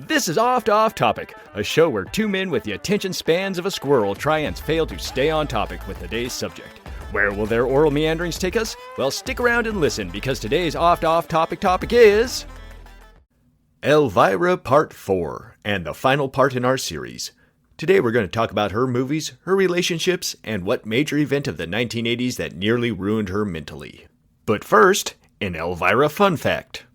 This is Off Topic, a show where two men with the attention spans of a squirrel try and fail to stay on topic with today's subject. Where will their oral meanderings take us? Well, stick around and listen, because today's Off topic is... Elvira Part 4, and the final part in our series. Today we're going to talk about her movies, her relationships, and what major event of the 1980s that nearly ruined her mentally. But first, an Elvira fun fact.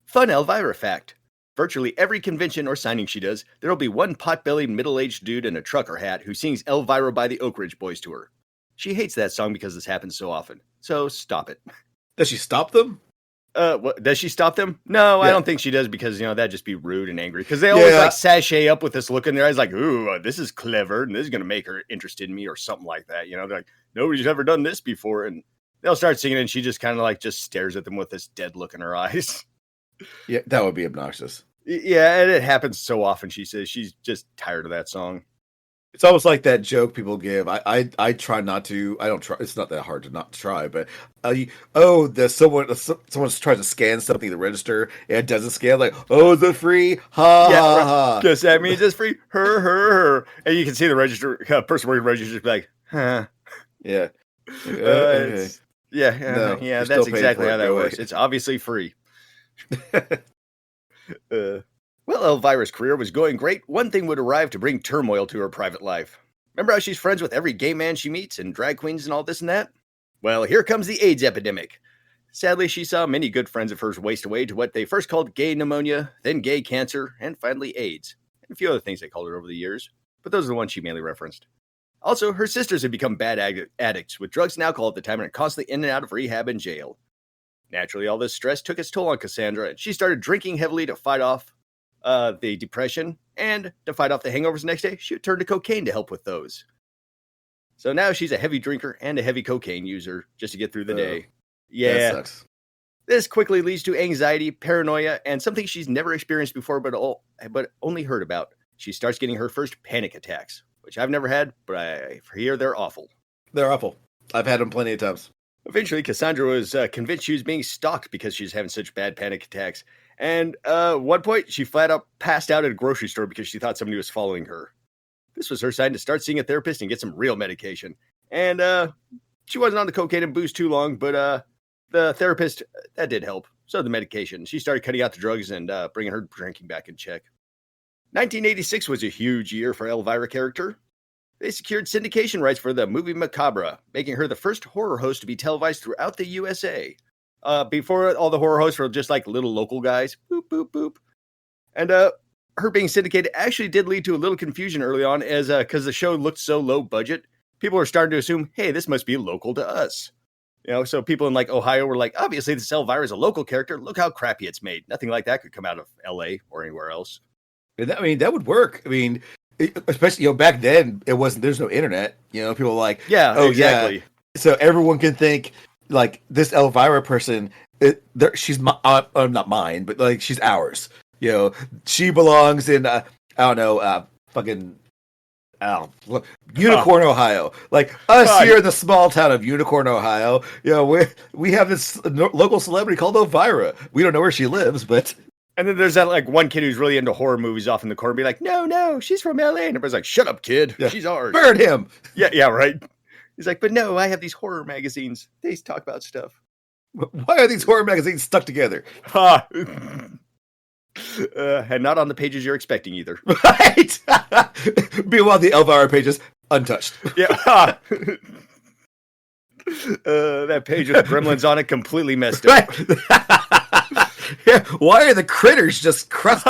Fun Elvira fact. Virtually every convention or signing she does, there'll be one pot-bellied middle-aged dude in a trucker hat who sings Elvira by the Oak Ridge Boys to her. She hates that song because this happens so often. So stop it. Does she stop them? Does she stop them? No, yeah. I don't think she does because, that'd just be rude and angry. Because they always sashay up with this look in their eyes like, ooh, this is clever and this is going to make her interested in me or something like that. They're like, nobody's ever done this before. And they'll start singing and she just kind of just stares at them with this dead look in her eyes. Yeah, that would be obnoxious. Yeah, and it happens so often. She says she's just tired of that song. It's almost like that joke people give. I try not to. I don't try. It's not that hard to not try. But someone's trying to scan something at the register and it doesn't scan. Like, oh, is it free? Ha ha ha. Guess that means it's free. Her. And you can see the register person working the register just be like, huh. Yeah. Okay. That's exactly how that works. It's obviously free. Well, Elvira's career was going great. One thing would arrive to bring turmoil to her private life. Remember how she's friends with every gay man she meets and drag queens and all this and that? Well, here comes the AIDS epidemic. Sadly, she saw many good friends of hers waste away to what they first called gay pneumonia, then gay cancer, and finally AIDS. And a few other things they called her over the years, but those are the ones she mainly referenced. Also, her sisters had become bad addicts, with drugs and alcohol at the time and are constantly in and out of rehab and jail. Naturally, all this stress took its toll on Cassandra, and she started drinking heavily to fight off the depression, and to fight off the hangovers the next day, she would turn to cocaine to help with those. So now she's a heavy drinker and a heavy cocaine user just to get through the day. Yeah. That sucks. This quickly leads to anxiety, paranoia, and something she's never experienced before but only heard about. She starts getting her first panic attacks, which I've never had, but I hear they're awful. They're awful. I've had them plenty of times. Eventually, Cassandra was convinced she was being stalked because she was having such bad panic attacks. And at one point, she flat out passed out at a grocery store because she thought somebody was following her. This was her sign to start seeing a therapist and get some real medication. And she wasn't on the cocaine and booze too long, but the therapist, that did help. So the medication. She started cutting out the drugs and bringing her drinking back in check. 1986 was a huge year for Elvira character. They secured syndication rights for the movie Macabre, making her the first horror host to be televised throughout the USA. Before, all the horror hosts were just like little local guys. Boop, boop, boop. And her being syndicated actually did lead to a little confusion early on, as because the show looked so low budget. People were starting to assume, hey, this must be local to us. So people in Ohio were like, obviously this Elvira is a local character. Look how crappy it's made. Nothing like that could come out of LA or anywhere else. That would work. Especially, back then, there's no internet. People were like, exactly. Yeah. So everyone can think, this Elvira person, she's not mine, but she's ours. She belongs in, fucking Unicorn, Ohio. Here in the small town of Unicorn, Ohio. We have this local celebrity called Elvira. We don't know where she lives, but. And then there's that one kid who's really into horror movies off in the corner be like, no, she's from LA. And everybody's like, shut up, kid. Yeah. She's ours. Burn him. Yeah, right. He's like, but no, I have these horror magazines. They talk about stuff. Why are these horror magazines stuck together? And not on the pages you're expecting either. Right. Meanwhile, the Elvira pages untouched. Yeah. That page with gremlins on it completely messed up. Right. Yeah, why are the critters just crusty?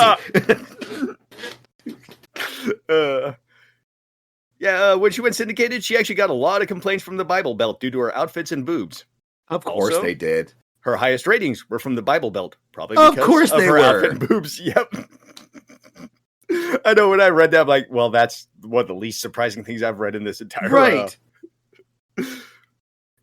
When she went syndicated, she actually got a lot of complaints from the Bible Belt due to her outfits and boobs. Of course they did. Her highest ratings were from the Bible Belt, probably because of her outfit and boobs. Yep. I know when I read that, I'm like, well, that's one of the least surprising things I've read in this entire right.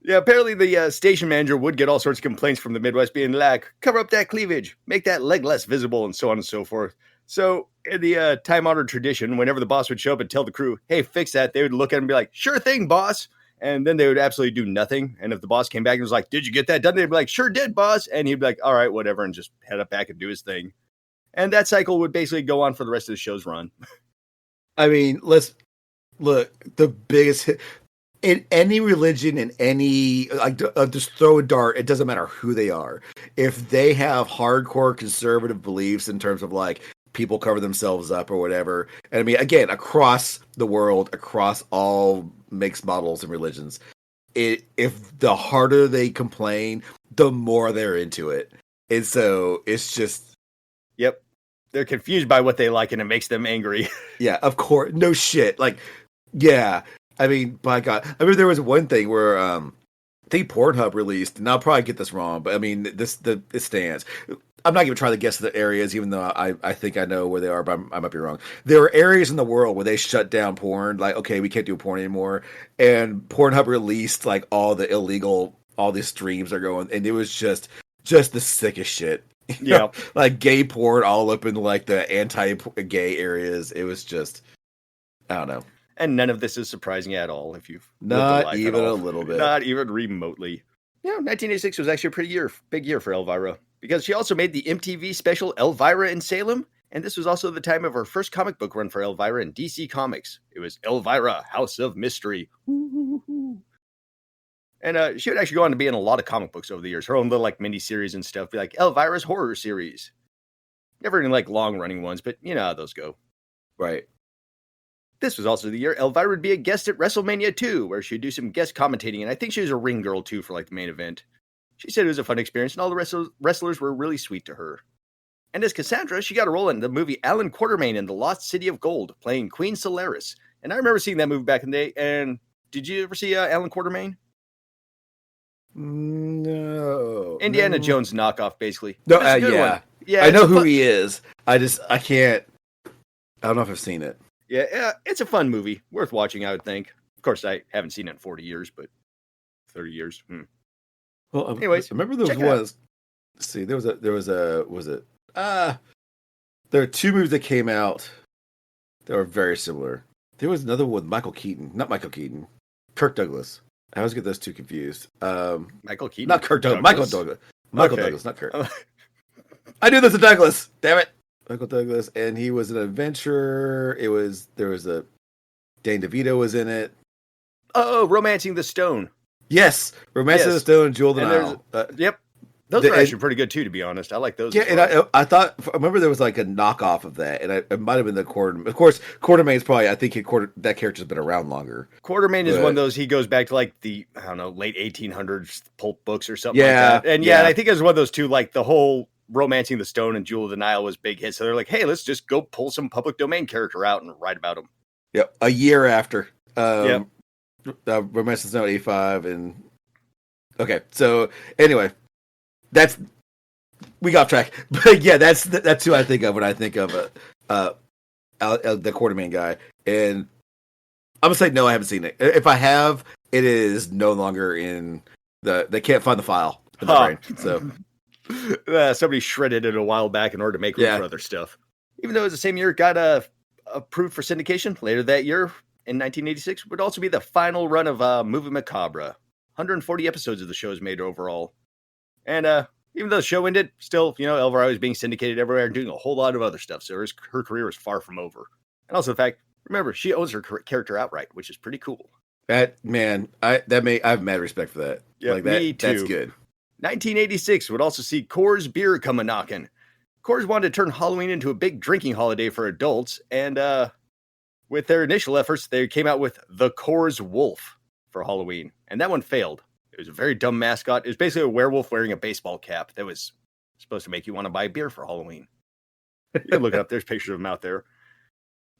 Yeah, apparently the station manager would get all sorts of complaints from the Midwest being like, cover up that cleavage, make that leg less visible, and so on and so forth. So in the time-honored tradition, whenever the boss would show up and tell the crew, hey, fix that, they would look at him and be like, sure thing, boss. And then they would absolutely do nothing. And if the boss came back and was like, did you get that done? They'd be like, sure did, boss. And he'd be like, all right, whatever, and just head up back and do his thing. And that cycle would basically go on for the rest of the show's run. I mean, let's look, the biggest hit in any religion, in any, like, just throw a dart, it doesn't matter who they are. If they have hardcore conservative beliefs in terms of like people cover themselves up or whatever, and I mean, again, across the world, across all mixed models and religions, if the harder they complain, the more they're into it. And so it's just, yep, they're confused by what they like and it makes them angry. yeah, of course, no shit, like, yeah. I mean, by God, I remember there was one thing where I think Pornhub released, and I'll probably get this wrong, but I mean, it stands. I'm not even trying to guess the areas, even though I think I know where they are, but I might be wrong. There are areas in the world where they shut down porn, like, okay, we can't do porn anymore, and Pornhub released like all these streams are going, and it was just the sickest shit. Yeah, like gay porn all up in like the anti-gay areas. It was just, I don't know. And none of this is surprising at all if you've not even a little bit, not even remotely. 1986 was actually a pretty big year for Elvira, because she also made the MTV special Elvira in Salem, and this was also the time of her first comic book run for Elvira in DC Comics. It was Elvira, House of Mystery. And she would actually go on to be in a lot of comic books over the years, her own little like mini series and stuff, like Elvira's Horror Series. Never any like long running ones, but you know how those go. Right. This was also the year Elvira would be a guest at WrestleMania 2, where she'd do some guest commentating, and I think she was a ring girl too for like the main event. She said it was a fun experience, and all the wrestlers were really sweet to her. And as Cassandra, she got a role in the movie Alan Quartermain in The Lost City of Gold, playing Queen Solaris. And I remember seeing that movie back in the day, and did you ever see Alan Quartermain? No. Indiana Jones knockoff, basically. No, yeah. Yeah, I know who he is. I can't. I don't know if I've seen it. Yeah, it's a fun movie. Worth watching, I would think. Of course, I haven't seen it in 40 years, but 30 years. Well, anyways, I remember there was. Let's see, there was there are two movies that came out that were very similar. There was another one with Michael Keaton. Not Michael Keaton. Kirk Douglas. I always get those two confused. Michael Keaton? Not Kirk Douglas. Michael Douglas. Michael Okay. Douglas, not Kirk. I knew this was Douglas. Damn it. Michael Douglas, and he was an adventurer. There was a Dane DeVito was in it. Oh, Romancing the Stone. Yes, Romancing the Stone, Jewel the Nile. Yep, those are actually pretty good too, to be honest. I like those. Yeah, and I thought I remember there was like a knockoff of that, and it might have been the Quartermain. Of course, Quartermain's probably that character's been around longer. Quartermain is one of those. He goes back to like the late 1800s pulp books or something like that. And and I think it was one of those two, like the whole Romancing the Stone and Jewel of the Nile was big hits. So they're like, hey, let's just go pull some public domain character out and write about him. Yep, a year after. Romancing the Stone 85 and okay. So anyway, we got off track, but yeah, that's who I think of when I think of the Quartermain guy. And I'm gonna say no, I haven't seen it. If I have, it is no longer in they can't find the file in the brain. So. Somebody shredded it a while back in order to make room for other stuff. Even though it was the same year it got approved for syndication, later that year in 1986 would also be the final run of Movie Macabre. 140 episodes of the show is made overall. And even though the show ended, still, Elvira was being syndicated everywhere and doing a whole lot of other stuff. So her career was far from over. And also the fact, remember, she owns her character outright, which is pretty cool. I have mad respect for that. Yeah, like me too. That's good. 1986 would also see Coors Beer come a-knockin'. Coors wanted to turn Halloween into a big drinking holiday for adults, and with their initial efforts, they came out with the Coors Wolf for Halloween, and that one failed. It was a very dumb mascot. It was basically a werewolf wearing a baseball cap that was supposed to make you want to buy beer for Halloween. You can look it up. There's pictures of him out there.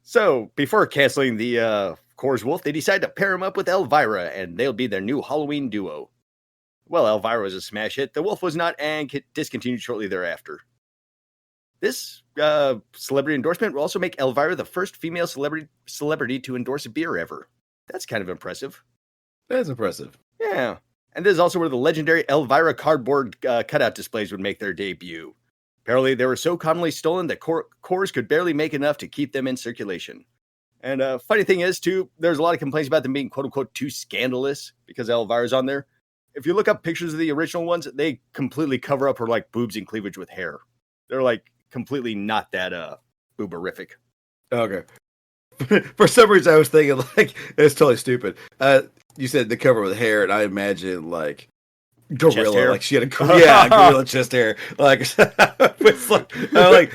So, before canceling the Coors Wolf, they decided to pair him up with Elvira, and they'll be their new Halloween duo. Well, Elvira was a smash hit. The Wolf was not, and discontinued shortly thereafter. This celebrity endorsement will also make Elvira the first female celebrity to endorse a beer ever. That's kind of impressive. That's impressive. Yeah. And this is also where the legendary Elvira cardboard cutout displays would make their debut. Apparently, they were so commonly stolen that Coors could barely make enough to keep them in circulation. And funny thing is, too, there's a lot of complaints about them being, quote-unquote, too scandalous because Elvira's on there. If you look up pictures of the original ones, they completely cover up her like boobs and cleavage with hair. They're like completely not that uberific. Okay. For some reason, I was thinking like it's totally stupid. You said the cover with hair, and I imagine like gorilla, like she had a gorilla chest hair, like, it's like,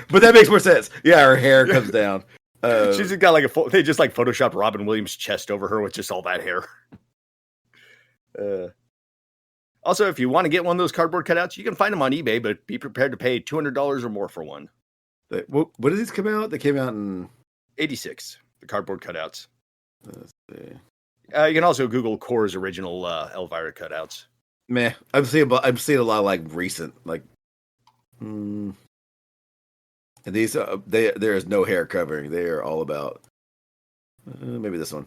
but that makes more sense. Yeah, her hair comes down. She's just got like they just like photoshopped Robin Williams' chest over her with just all that hair. Also, if you want to get one of those cardboard cutouts, you can find them on eBay, but be prepared to pay $200 or more for one. What did these come out? They came out in '86. The cardboard cutouts. Let's see. You can also Google Core's original Elvira cutouts. Meh. I'm seeing a lot of like recent like. And these there is no hair covering. They are all about maybe this one.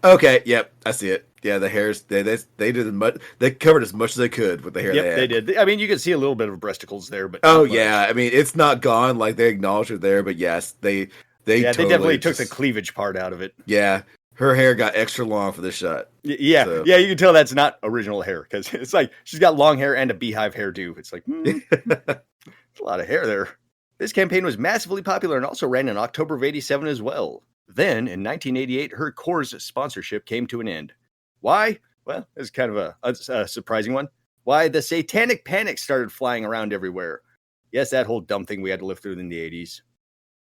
Okay, yep, I see it. Yeah, the hairs they did much. They covered as much as they could with the hair. Yep, they did. I mean, you can see a little bit of breasticles there, but yeah, I mean it's not gone. Like they acknowledged it there, but yes, they definitely took the cleavage part out of it. Yeah, her hair got extra long for this shot. Yeah, so. Yeah, you can tell that's not original hair because it's like she's got long hair and a beehive hairdo. It's like a lot of hair there. This campaign was massively popular and also ran in October of '87 as well. Then, in 1988, her Core's sponsorship came to an end. Why? Well, it's kind of a surprising one. Why? The satanic panic started flying around everywhere. Yes, that whole dumb thing we had to live through in the 80s.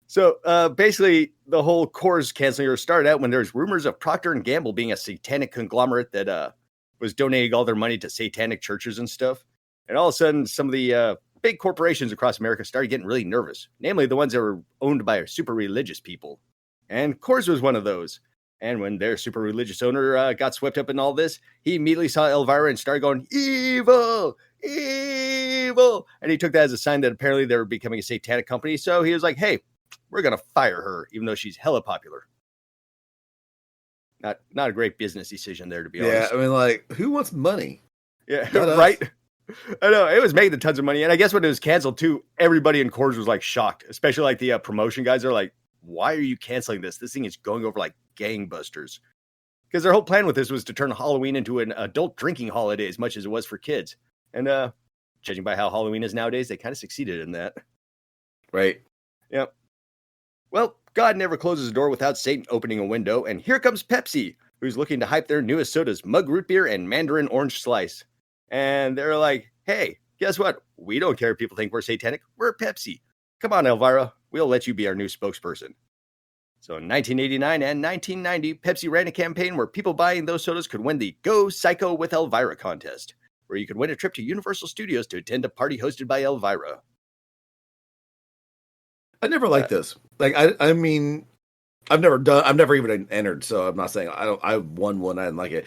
So, basically, the whole Core's canceling her started out when there's rumors of Procter & Gamble being a satanic conglomerate that was donating all their money to satanic churches and stuff. And all of a sudden, some of the big corporations across America started getting really nervous, namely the ones that were owned by super religious people. And Coors was one of those. And when their super religious owner got swept up in all this, he immediately saw Elvira and started going, evil, evil. And he took that as a sign that apparently they were becoming a satanic company. So he was like, hey, we're going to fire her, even though she's hella popular. Not a great business decision there, to be honest. Yeah, I mean, like, who wants money? Yeah, right? I know, it was making tons of money. And I guess when it was canceled, too, everybody in Coors was, like, shocked. Especially, like, the promotion guys are like, why are you canceling this? This thing is going over like gangbusters. Because their whole plan with this was to turn Halloween into an adult drinking holiday as much as it was for kids. And judging by how Halloween is nowadays, they kind of succeeded in that. Right. Yep. Well, God never closes a door without Satan opening a window. And here comes Pepsi, who's looking to hype their newest sodas, Mug Root Beer and Mandarin Orange Slice. And they're like, hey, guess what? We don't care if people think we're satanic. We're Pepsi. Come on, Elvira. We'll let you be our new spokesperson. So in 1989 and 1990, Pepsi ran a campaign where people buying those sodas could win the Go Psycho with Elvira contest, where you could win a trip to Universal Studios to attend a party hosted by Elvira. I never liked this. Like, I mean, I've never even entered, so I'm not saying I won one, I didn't like it.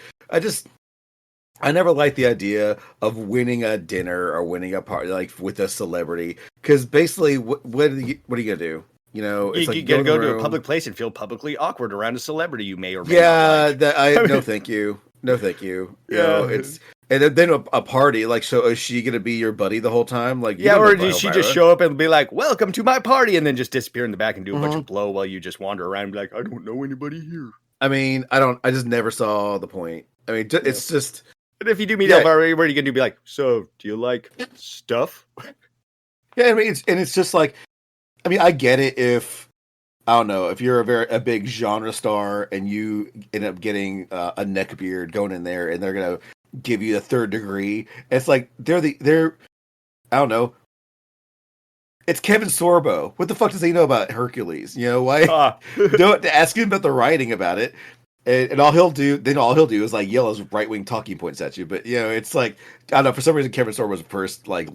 I never liked the idea of winning a dinner or winning a party like with a celebrity, because basically, what are you gonna do? You know, it's you gotta go to a public place and feel publicly awkward around a celebrity you may or may not like. No, thank you, no, thank you. You know, it's and then a party like, so is she gonna be your buddy the whole time? Like, yeah, or does she just show up and be like, "Welcome to my party," and then just disappear in the back and do a bunch of blow while you just wander around and be like, "I don't know anybody here." I mean, I just never saw the point. I mean, it's just. But if you do meet Elvira, what are you going to be like? So, do you like stuff? Yeah, I mean, it's just like, I mean, I get it if, I don't know, if you're a big genre star and you end up getting a neckbeard going in there and they're going to give you the third degree. It's like, they're, I don't know. It's Kevin Sorbo. What the fuck does he know about Hercules? You know, why? Don't ask him about the writing about it. And all he'll do is like yell his right-wing talking points at you. But, you know, it's like, I don't know, for some reason Kevin Sorbo was the first, like,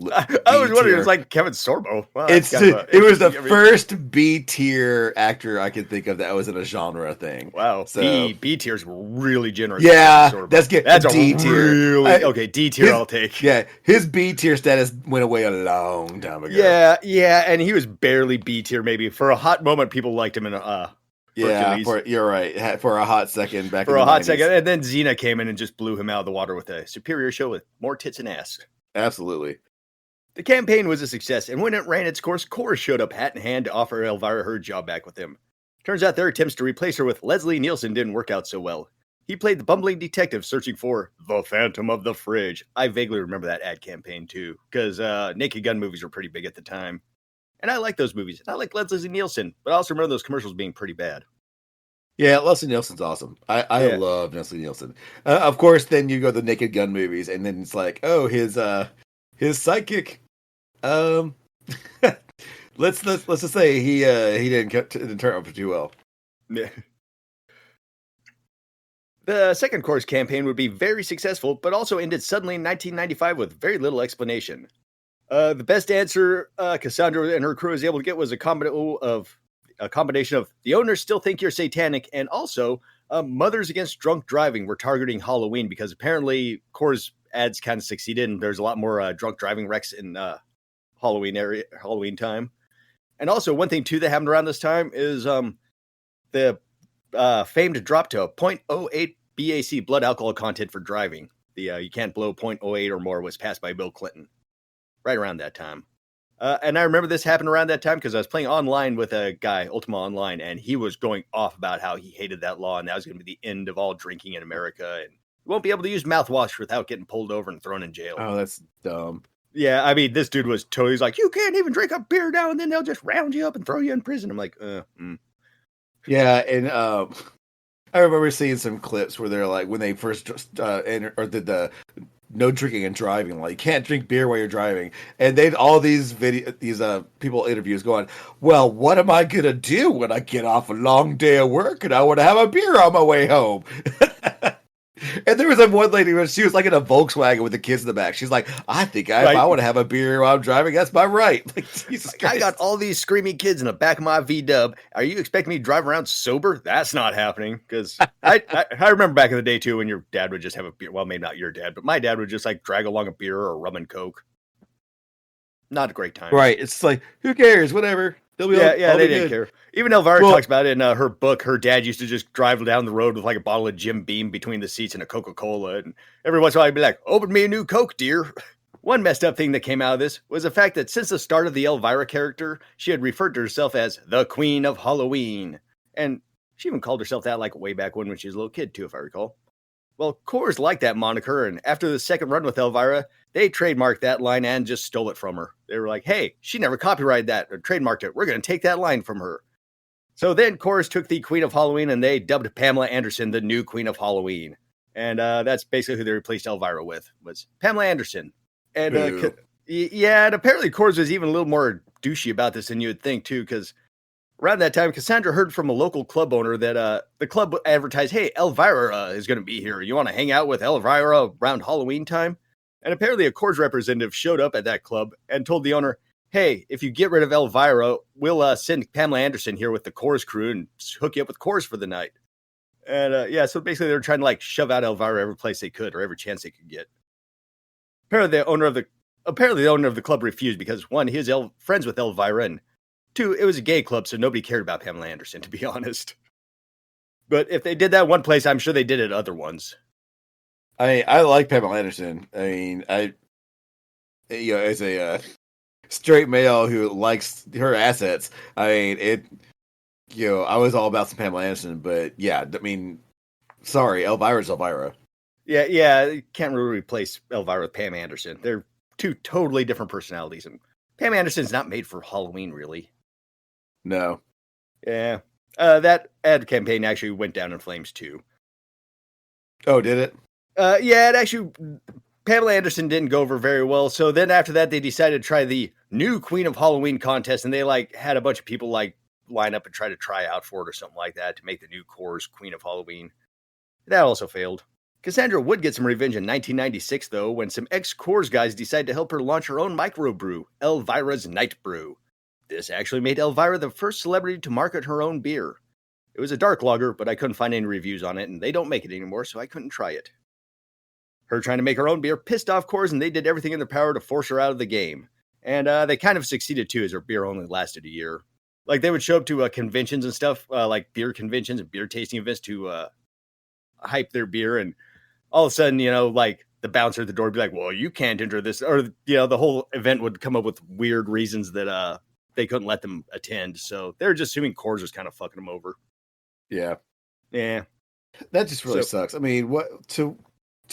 I was wondering, it was like Kevin Sorbo. Wow, it was the first B-tier actor I could think of that was in a genre thing. Wow. So, B-tier's really generous. Yeah, that's good. That's a D-tier. Really, okay, D-tier I'll take. Yeah, his B-tier status went away a long time ago. Yeah, and he was barely B-tier maybe. For a hot moment, people liked him in yeah, you're right. For a hot second back for a hot second, and then Xena came in and just blew him out of the water with a superior show with more tits and ass. Absolutely. The campaign was a success, and when it ran its course, Coors showed up hat in hand to offer Elvira her job back with him. Turns out their attempts to replace her with Leslie Nielsen didn't work out so well. He played the bumbling detective searching for the Phantom of the Fridge. I vaguely remember that ad campaign too, because Naked Gun movies were pretty big at the time. And I like those movies. I like Leslie Nielsen, but I also remember those commercials being pretty bad. Yeah, Leslie Nielsen's awesome. I Yeah. love Leslie Nielsen. Of course, then you go to the Naked Gun movies, and then it's like, oh, his sidekick. Um, let's just say he didn't turn out too well. Yeah. The second course campaign would be very successful, but also ended suddenly in 1995 with very little explanation. The best answer Cassandra and her crew was able to get was a combination of the owners still think you're satanic, and also Mothers Against Drunk Driving were targeting Halloween because apparently Core's ads kind of succeeded, and there's a lot more drunk driving wrecks in Halloween time. And also one thing too that happened around this time is the famed drop to 0.08 BAC blood alcohol content for driving. The you can't blow 0.08 or more was passed by Bill Clinton right around that time. And I remember this happened around that time because I was playing online with a guy, Ultima Online, and he was going off about how he hated that law and that was going to be the end of all drinking in America. And you won't be able to use mouthwash without getting pulled over and thrown in jail. Oh, that's dumb. Yeah, I mean, this dude was totally like, you can't even drink a beer now, and then they'll just round you up and throw you in prison. I'm like, Yeah, and I remember seeing some clips where they're like, when they first did the no drinking and driving, like you can't drink beer while you're driving, and they'd all these people interviews going, well, what am I gonna do when I get off a long day of work and I want to have a beer on my way home? And there was one lady where she was like in a Volkswagen with the kids in the back. She's like, I think if I want to have a beer while I'm driving, that's my right. Like, Jesus Christ. I got all these screaming kids in the back of my V-dub. Are you expecting me to drive around sober? That's not happening. Because I remember back in the day too when your dad would just have a beer. Well, maybe not your dad, but my dad would just like drag along a beer or rum and coke. Not a great time. Right. It's like, who cares? Whatever. They didn't care. Even Elvira talks about it in her book. Her dad used to just drive down the road with like a bottle of Jim Beam between the seats and a Coca-Cola. And every once in a while he'd be like, open me a new Coke, dear. One messed up thing that came out of this was the fact that since the start of the Elvira character, she had referred to herself as the Queen of Halloween. And she even called herself that like way back when she was a little kid too, if I recall. Well, Coors liked that moniker, and after the second run with Elvira, they trademarked that line and just stole it from her. They were like, hey, she never copyrighted that or trademarked it. We're going to take that line from her. So then Coors took the Queen of Halloween and they dubbed Pamela Anderson the new Queen of Halloween. And that's basically who they replaced Elvira with, was Pamela Anderson. And and apparently Coors was even a little more douchey about this than you would think too, because around that time, Cassandra heard from a local club owner that the club advertised, hey, Elvira is going to be here. You want to hang out with Elvira around Halloween time? And apparently a Coors representative showed up at that club and told the owner, hey, if you get rid of Elvira, we'll send Pamela Anderson here with the Coors crew and hook you up with Coors for the night. And so basically they were trying to like shove out Elvira every place they could or every chance they could get. Apparently the owner of the club refused because one, he was friends with Elvira, and two, it was a gay club, so nobody cared about Pamela Anderson, to be honest. But if they did that one place, I'm sure they did it other ones. I like Pamela Anderson. I mean, as a straight male who likes her assets, I mean, I was all about some Pamela Anderson, but yeah, I mean, sorry, Elvira's Elvira. Yeah, you can't really replace Elvira with Pam Anderson. They're two totally different personalities, and Pam Anderson's not made for Halloween, really. No. Yeah. That ad campaign actually went down in flames, too. Oh, did it? It actually, Pamela Anderson didn't go over very well. So then after that, they decided to try the new Queen of Halloween contest, and they like had a bunch of people like line up and try out for it or something like that to make the new Coors Queen of Halloween. That also failed. Cassandra would get some revenge in 1996, though, when some ex-Coors guys decided to help her launch her own microbrew, Elvira's Night Brew. This actually made Elvira the first celebrity to market her own beer. It was a dark lager, but I couldn't find any reviews on it, and they don't make it anymore, so I couldn't try it. Her trying to make her own beer pissed off Coors, and they did everything in their power to force her out of the game. And they kind of succeeded, too, as her beer only lasted a year. Like, they would show up to conventions and stuff, like beer conventions and beer tasting events to hype their beer, and all of a sudden, like, the bouncer at the door would be like, well, you can't enter this, or, the whole event would come up with weird reasons that they couldn't let them attend. So they were just assuming Coors was kind of fucking them over. Yeah. Yeah. That just really sucks. I mean, what to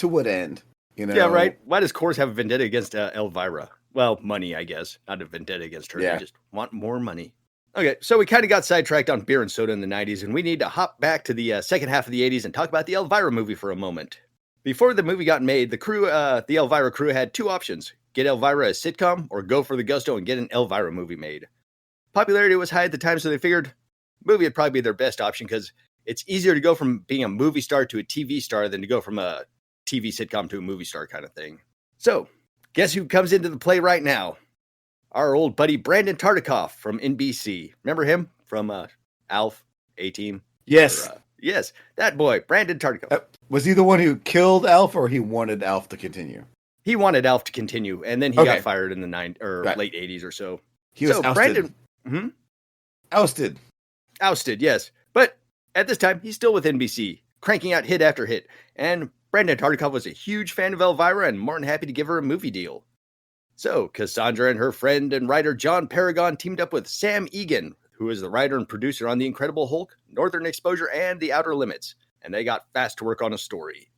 what end? You know? Yeah, right. Why does Coors have a vendetta against Elvira? Well, money, I guess. Not a vendetta against her. Yeah. They just want more money. Okay, so we kind of got sidetracked on beer and soda in the 90s, and we need to hop back to the second half of the 80s and talk about the Elvira movie for a moment. Before the movie got made, the Elvira crew had two options. Get Elvira a sitcom, or go for the gusto and get an Elvira movie made. Popularity was high at the time, so they figured movie would probably be their best option because it's easier to go from being a movie star to a TV star than to go from a TV sitcom to a movie star kind of thing. So, guess who comes into the play right now? Our old buddy Brandon Tartikoff from NBC. Remember him from Alf, A-Team? Yes. Yes, that boy, Brandon Tartikoff. Was he the one who killed Alf, or he wanted Alf to continue? He wanted Alf to continue, and then he got fired in the late 80s or so. He was ousted. Brandon, Ousted, yes. But at this time, he's still with NBC, cranking out hit after hit. And Brandon Tartikoff was a huge fan of Elvira and more than happy to give her a movie deal. So, Cassandra and her friend and writer John Paragon teamed up with Sam Egan, who is the writer and producer on The Incredible Hulk, Northern Exposure, and The Outer Limits, and they got fast to work on a story.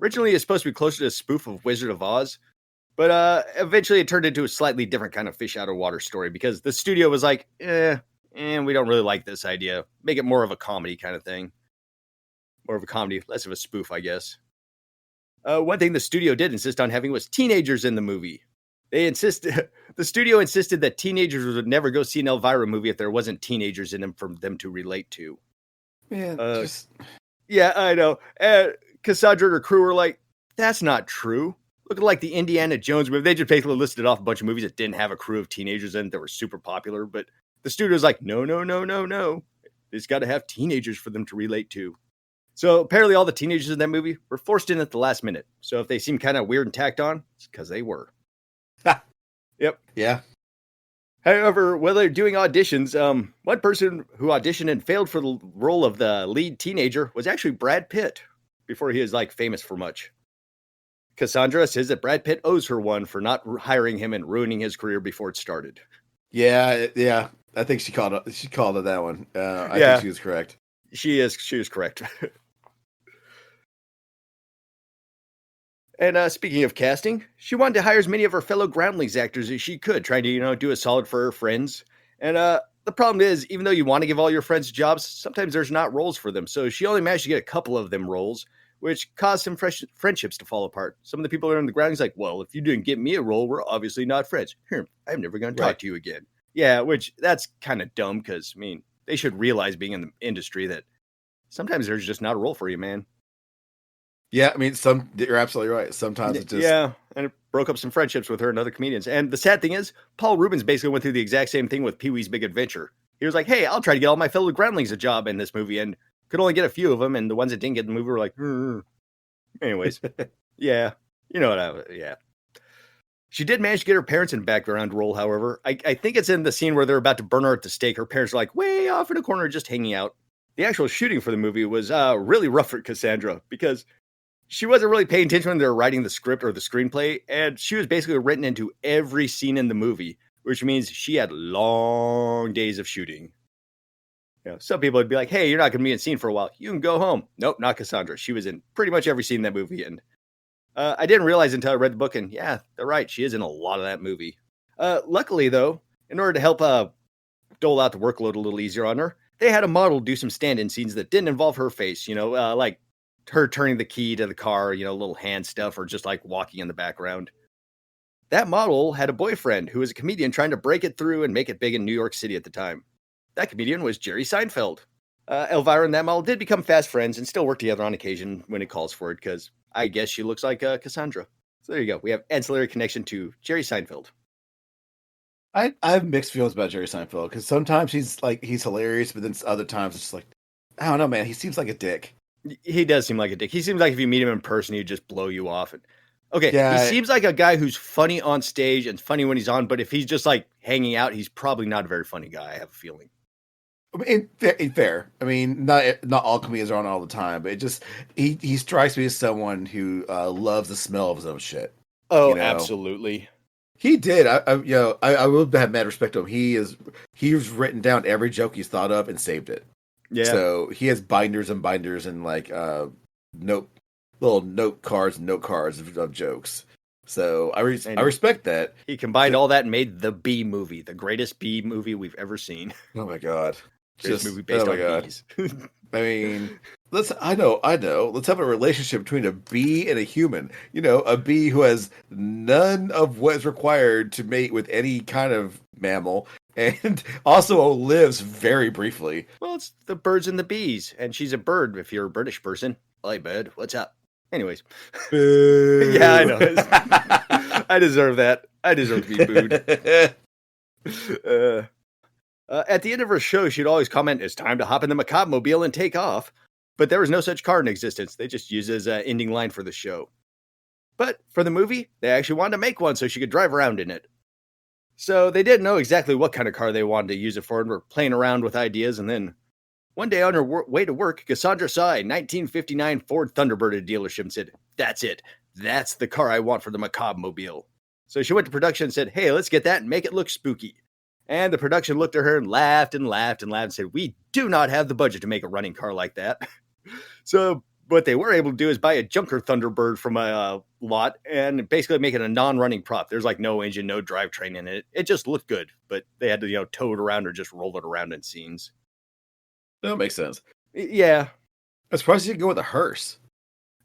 Originally, it's supposed to be closer to a spoof of Wizard of Oz, but eventually it turned into a slightly different kind of fish out of water story because the studio was like, we don't really like this idea. Make it more of a comedy kind of thing. More of a comedy, less of a spoof, I guess. One thing the studio did insist on having was teenagers in the movie. The studio insisted that teenagers would never go see an Elvira movie if there wasn't teenagers in them for them to relate to. Man, yeah, I know. Cassandra and her crew were like, that's not true. Looking like the Indiana Jones movie. They just basically listed off a bunch of movies that didn't have a crew of teenagers in it that were super popular. But the studio's like, no. It's got to have teenagers for them to relate to. So apparently all the teenagers in that movie were forced in at the last minute. So if they seem kind of weird and tacked on, it's because they were. Yep. Yeah. However, while they're doing auditions, one person who auditioned and failed for the role of the lead teenager was actually Brad Pitt, before he was famous for much. Cassandra says that Brad Pitt owes her one for not hiring him and ruining his career before it started. Yeah. I think she called it that one. I think she was correct. She was correct. And speaking of casting, she wanted to hire as many of her fellow Groundlings actors as she could, trying to, do a solid for her friends. And the problem is, even though you want to give all your friends jobs, sometimes there's not roles for them. So she only managed to get a couple of them roles, which caused some friendships to fall apart. Some of the people that are in the Groundlings like, well, if you didn't get me a role, we're obviously not friends. Here, I'm never going to talk to you again. Yeah, which that's kind of dumb because, they should realize being in the industry that sometimes there's just not a role for you, man. Yeah, you're absolutely right. Sometimes it just... Yeah, and it broke up some friendships with her and other comedians. And the sad thing is, Paul Reubens basically went through the exact same thing with Pee-wee's Big Adventure. He was like, hey, I'll try to get all my fellow Groundlings a job in this movie, and could only get a few of them, and the ones that didn't get the movie were like, Anyways, yeah, yeah. She did manage to get her parents in a background role, however. I think it's in the scene where they're about to burn her at the stake. Her parents are like way off in a corner just hanging out. The actual shooting for the movie was really rough for Cassandra because she wasn't really paying attention when they were writing the script or the screenplay, and she was basically written into every scene in the movie, which means she had long days of shooting. Some people would be like, hey, you're not going to be in scene for a while. You can go home. Nope, not Cassandra. She was in pretty much every scene in that movie, and I didn't realize until I read the book, and yeah, they're right. She is in a lot of that movie. Luckily, though, in order to help dole out the workload a little easier on her, they had a model do some stand-in scenes that didn't involve her face, like her turning the key to the car, little hand stuff, or just like walking in the background. That model had a boyfriend who was a comedian trying to break it through and make it big in New York City at the time. That comedian was Jerry Seinfeld. Elvira and that model did become fast friends and still work together on occasion when it calls for it, because I guess she looks like Cassandra. So there you go. We have ancillary connection to Jerry Seinfeld. I have mixed feelings about Jerry Seinfeld, because sometimes he's hilarious, but then other times it's like, I don't know, man. He seems like a dick. He does seem like a dick. He seems like if you meet him in person, he'd just blow you off. Okay, yeah, he seems like a guy who's funny on stage and funny when he's on, but if he's just like hanging out, he's probably not a very funny guy, I have a feeling. Fair. Not all comedians are on all the time, but it just he strikes me as someone who loves the smell of his own shit. Oh, absolutely. He did. I will have mad respect to him. He's written down every joke he's thought of and saved it. Yeah. So he has binders and binders and like little note cards of jokes. So I respect that. He combined all that and made the Bee Movie, the greatest Bee movie we've ever seen. Oh my god. Greatest movie based on bees. I mean, I know. Let's have a relationship between a bee and a human. You know, a bee who has none of what is required to mate with any kind of mammal, and also lives very briefly. Well, it's the birds and the bees, and she's a bird if you're a British person. Hey, bird, what's up? Anyways. Yeah, I know. I deserve that. I deserve to be booed. At the end of her show, she'd always comment, "It's time to hop in the Macabre Mobile and take off." But there was no such car in existence. They just used it as an ending line for the show. But for the movie, they actually wanted to make one so she could drive around in it. So they didn't know exactly what kind of car they wanted to use it for and were playing around with ideas. And then one day on her way to work, Cassandra saw a 1959 Ford Thunderbird at a dealership and said, "That's it. That's the car I want for the Macabre Mobile." So she went to production and said, "Hey, let's get that and make it look spooky." And the production looked at her and laughed and laughed and laughed and said, "We do not have the budget to make a running car like that." So what they were able to do is buy a junker Thunderbird from a lot and basically make it a non-running prop. There's like no engine, no drivetrain in it. It just looked good, but they had to, tow it around or just roll it around in scenes. That makes sense. Yeah. I'm surprised you didn't go with a hearse.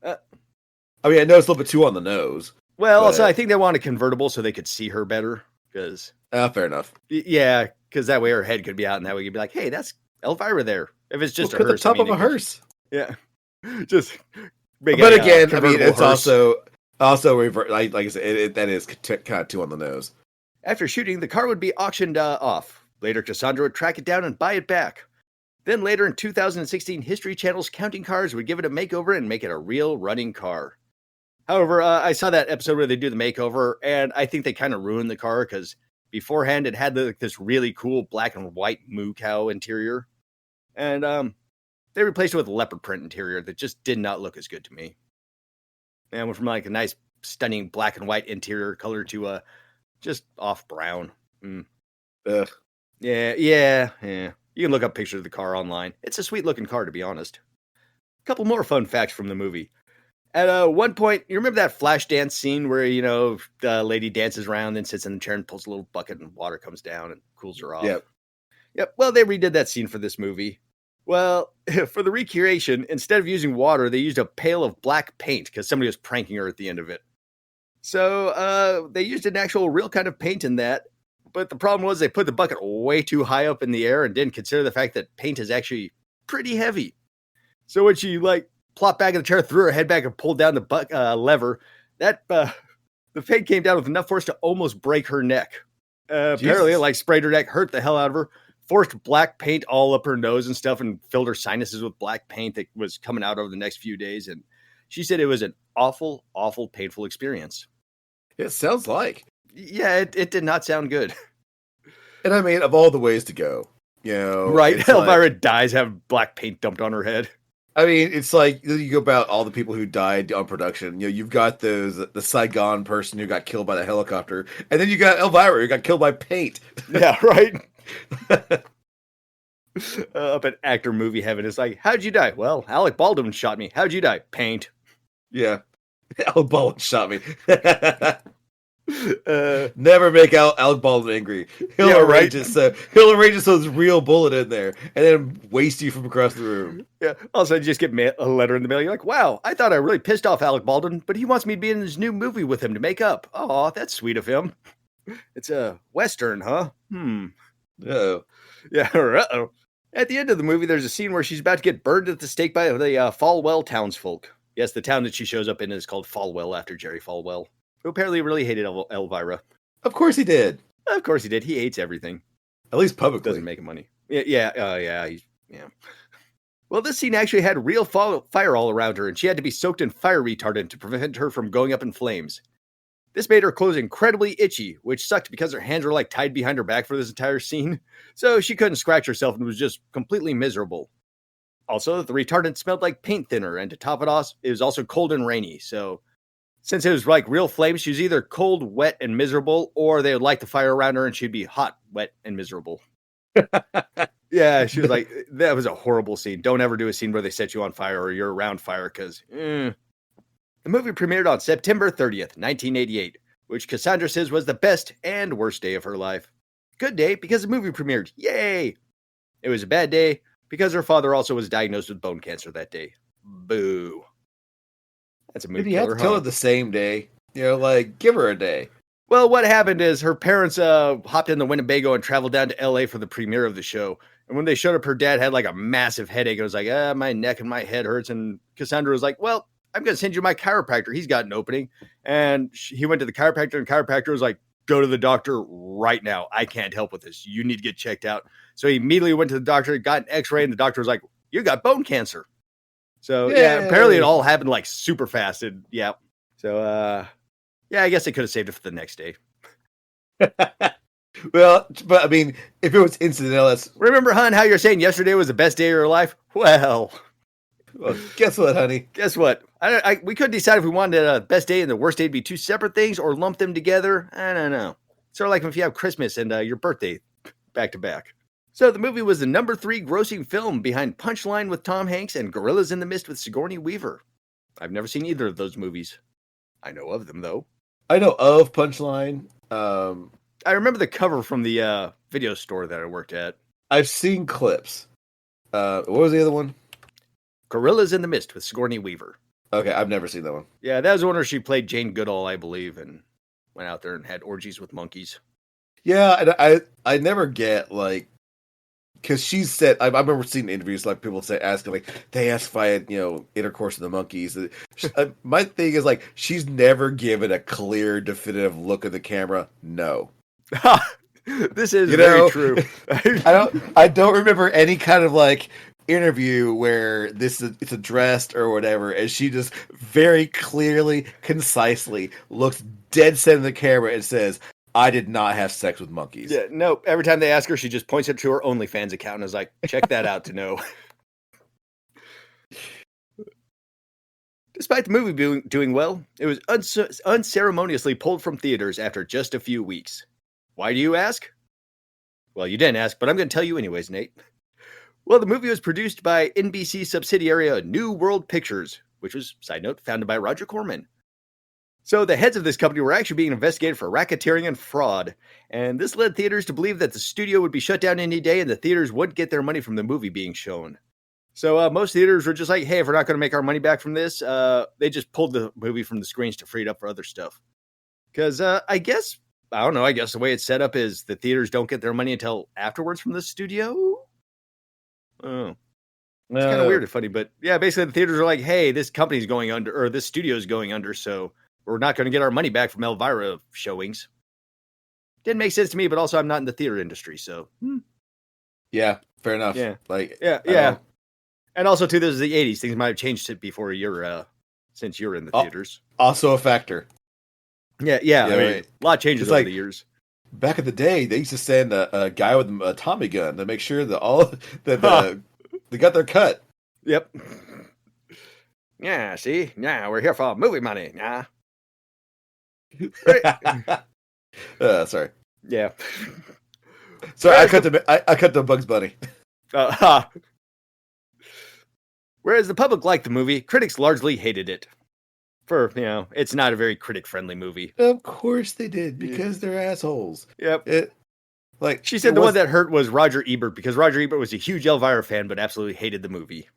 I mean, I know it's a little bit too on the nose. Well, also, I think they wanted a convertible so they could see her better. Because fair enough. Yeah, because that way her head could be out, and that way you'd be like, "Hey, that's Elvira there." If it's just a hearse, the top of a hearse. Yeah, just. But again, I mean, it's hearse. also revert. Like I said, that is kind of too on the nose. After shooting, the car would be auctioned off. Later, Cassandra would track it down and buy it back. Then later in 2016, History Channel's Counting Cars would give it a makeover and make it a real running car. However, I saw that episode where they do the makeover, and I think they kind of ruined the car because beforehand it had this really cool black and white moo cow interior. And they replaced it with a leopard print interior that just did not look as good to me. And went from like a nice, stunning black and white interior color to just off brown. Ugh. Yeah. You can look up pictures of the car online. It's a sweet looking car, to be honest. A couple more fun facts from the movie. At one point, you remember that flash dance scene where, the lady dances around, then sits in the chair and pulls a little bucket and water comes down and cools her off? Yep. Well, they redid that scene for this movie. Well, for the recreation, instead of using water, they used a pail of black paint because somebody was pranking her at the end of it. So they used an actual real kind of paint in that. But the problem was they put the bucket way too high up in the air and didn't consider the fact that paint is actually pretty heavy. So when she plopped back in the chair, threw her head back, and pulled down the lever, that the paint came down with enough force to almost break her neck. Apparently, it sprayed her neck, hurt the hell out of her, forced black paint all up her nose and stuff, and filled her sinuses with black paint that was coming out over the next few days. And she said it was an awful, awful, painful experience. It sounds like. Yeah, it did not sound good. And I mean, of all the ways to go, right? Elvira dies, have black paint dumped on her head. I mean, it's like you go about all the people who died on production. You've got the Saigon person who got killed by the helicopter, and then you got Elvira who got killed by paint. Yeah, right. Up at actor movie heaven, it's like, how'd you die? Well, Alec Baldwin shot me. How'd you die? Paint. Yeah, Alec Baldwin shot me. Never make Alec Baldwin angry. He'll arrange it so there's a real bullet in there, and then waste you from across the room. Yeah. Also, you just get a letter in the mail. You're like, wow, I thought I really pissed off Alec Baldwin, but he wants me to be in his new movie with him to make up. Oh, that's sweet of him. It's a Western, huh? Uh-oh. Yeah. Uh-oh. At the end of the movie, there's a scene where she's about to get burned at the stake by the Falwell townsfolk. Yes, the town that she shows up in is called Falwell after Jerry Falwell, who apparently really hated Elvira. Of course he did. Of course he did. He hates everything. At least publicly. Doesn't make him money. Yeah. Well, this scene actually had real fire all around her, and she had to be soaked in fire retardant to prevent her from going up in flames. This made her clothes incredibly itchy, which sucked because her hands were tied behind her back for this entire scene, so she couldn't scratch herself and was just completely miserable. Also, the retardant smelled like paint thinner, and to top it off, it was also cold and rainy, so since it was real flames, she was either cold, wet, and miserable, or they would light the fire around her and she'd be hot, wet, and miserable. Yeah, she was like, that was a horrible scene. Don't ever do a scene where they set you on fire or you're around fire because the movie premiered on September 30th, 1988, which Cassandra says was the best and worst day of her life. Good day because the movie premiered. Yay! It was a bad day because her father also was diagnosed with bone cancer that day. Boo. That's a mood Did you have killer, to tell her huh? the same day? You know, like, give her a day. Well, what happened is her parents hopped in the Winnebago and traveled down to LA for the premiere of the show. And when they showed up, her dad had like a massive headache. It was like, my neck and my head hurts. And Cassandra was like, well, I'm going to send you my chiropractor. He's got an opening. And he went to the chiropractor, and the chiropractor was like, go to the doctor right now. I can't help with this. You need to get checked out. So he immediately went to the doctor, got an x-ray, and the doctor was like, you got bone cancer. So, yeah, apparently it all happened like super fast. And, yeah. So, yeah, I guess they could have saved it for the next day. Well, but I mean, if it was incidental, that's... Remember, hon, how you're saying yesterday was the best day of your life? Well, guess what, honey? Guess what? We couldn't decide if we wanted the best day and the worst day to be two separate things or lump them together. I don't know. Sort of like if you have Christmas and your birthday back to back. So the movie was the number 3 grossing film behind Punchline with Tom Hanks and Gorillas in the Mist with Sigourney Weaver. I've never seen either of those movies. I know of them, though. I know of Punchline. I remember the cover from the video store that I worked at. I've seen clips. What was the other one? Gorillas in the Mist with Sigourney Weaver. Okay, I've never seen that one. Yeah, that was the one where she played Jane Goodall, I believe, and went out there and had orgies with monkeys. Yeah, and I never get, like, because she said, I remember seeing interviews, like, people say, asking, like, they asked if I had, intercourse with the monkeys. My thing is, like, she's never given a clear, definitive look at the camera. No. This is very true. I don't remember any kind of, like, interview where it's addressed or whatever, and she just very clearly, concisely looks dead set in the camera and says, I did not have sex with monkeys. Yeah, no. Every time they ask her, she just points it to her OnlyFans account and is like, check that out to know. Despite the movie doing well, it was unceremoniously pulled from theaters after just a few weeks. Why do you ask? Well, you didn't ask, but I'm going to tell you anyways, Nate. Well, the movie was produced by NBC subsidiary New World Pictures, which was, side note, founded by Roger Corman. So the heads of this company were actually being investigated for racketeering and fraud, and this led theaters to believe that the studio would be shut down any day and the theaters wouldn't get their money from the movie being shown. So most theaters were just like, hey, if we're not going to make our money back from this, they just pulled the movie from the screens to free it up for other stuff. Because I guess the way it's set up is the theaters don't get their money until afterwards from the studio. Oh, it's kind of weird and funny, but yeah, basically the theaters are like, hey, this company's going under, or this studio's going under, so we're not going to get our money back from Elvira showings. Didn't make sense to me, but also I'm not in the theater industry, so. Yeah, fair enough. Yeah. Yeah. And also, too, this is the 80s. Things might have changed before since you're in the theaters. Also a factor. Yeah, I mean, right. A lot changes over the years. Back in the day, they used to send a guy with a Tommy gun to make sure that they got their cut. Yep. Yeah, see? Yeah, we're here for movie money. Yeah. Sorry. Yeah. Sorry, I cut the Bugs Bunny. Whereas the public liked the movie, critics largely hated it. For, it's not a very critic-friendly movie. Of course they did, because they're assholes. Yep. She said the one that hurt was Roger Ebert, because Roger Ebert was a huge Elvira fan, but absolutely hated the movie.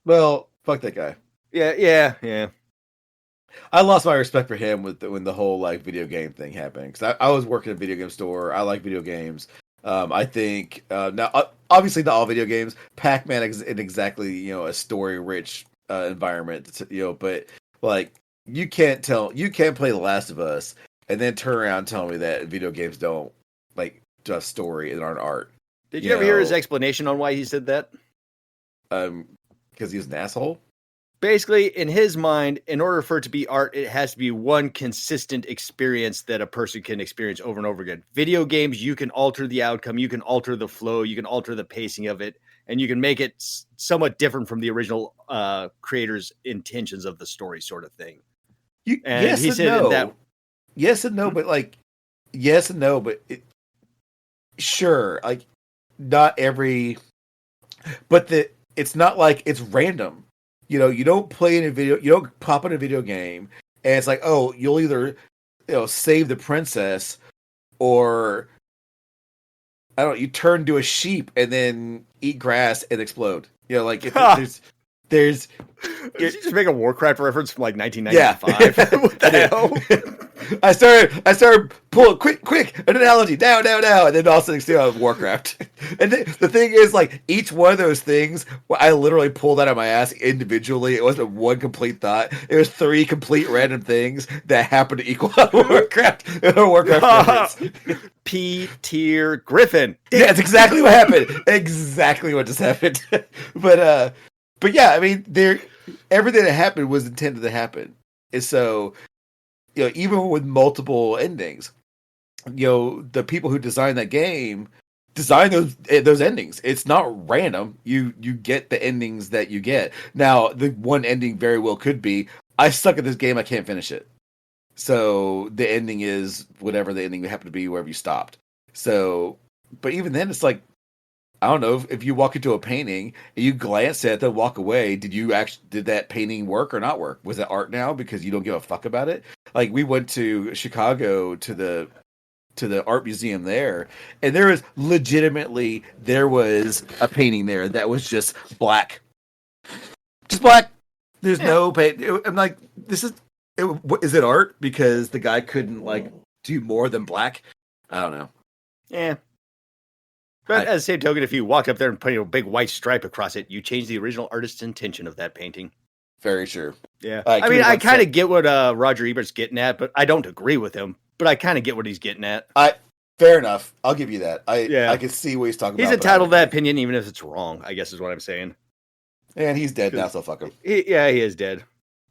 Well, fuck that guy. Yeah. I lost my respect for him when the whole video game thing happened, because I was working at a video game store. I like video games. I think now obviously not all video games. Pac-Man isn't exactly a story-rich environment, but you can't play The Last of Us and then turn around and tell me that video games don't just story and aren't art. Did you ever hear his explanation on why he said that? Because he was an asshole. Basically, in his mind, in order for it to be art, it has to be one consistent experience that a person can experience over and over again. Video games, you can alter the outcome, you can alter the flow, you can alter the pacing of it, and you can make it somewhat different from the original creator's intentions of the story, sort of thing. Yes and no. Yes and no, but sure, not every, but it's not like it's random. You don't play in a video, you don't pop in a video game, and it's like, oh, you'll either save the princess, or I don't know, you turn into a sheep and then eat grass and explode. Like there's Did you just make a Warcraft reference from like 1995? Yeah. What the hell? I started pulling quick an analogy now, and then all of a sudden Warcraft. And the thing is, like, each one of those things, I literally pulled out of my ass individually. It wasn't one complete thought. It was 3 complete random things that happened to equal out Warcraft. Warcraft P-tier Griffin. Yeah, that's exactly what happened. Exactly what just happened. But yeah, I mean, everything that happened was intended to happen. And so, even with multiple endings, the people who designed that game designed those endings. It's not random. You get the endings that you get. Now, the one ending very well could be, I suck at this game, I can't finish it. So the ending is whatever the ending happened to be, wherever you stopped. So, but even then, it's like, I don't know, if you walk into a painting and you glance at it, then walk away. Did that painting work or not work? Was it art now because you don't give a fuck about it? Like, we went to Chicago to the art museum there, and there was a painting there that was just black. Just black. There's no paint. I'm like, is it art because the guy couldn't like do more than black? I don't know. Yeah. But as the same token, if you walked up there and put a big white stripe across it, you change the original artist's intention of that painting. Very true. Yeah. I mean, I kind of get what Roger Ebert's getting at, but I don't agree with him. But I kind of get what he's getting at. Fair enough. I'll give you that. I can see what he's talking about. He's entitled to that opinion, even if it's wrong, I guess is what I'm saying. And he's dead now, so fuck him. He is dead.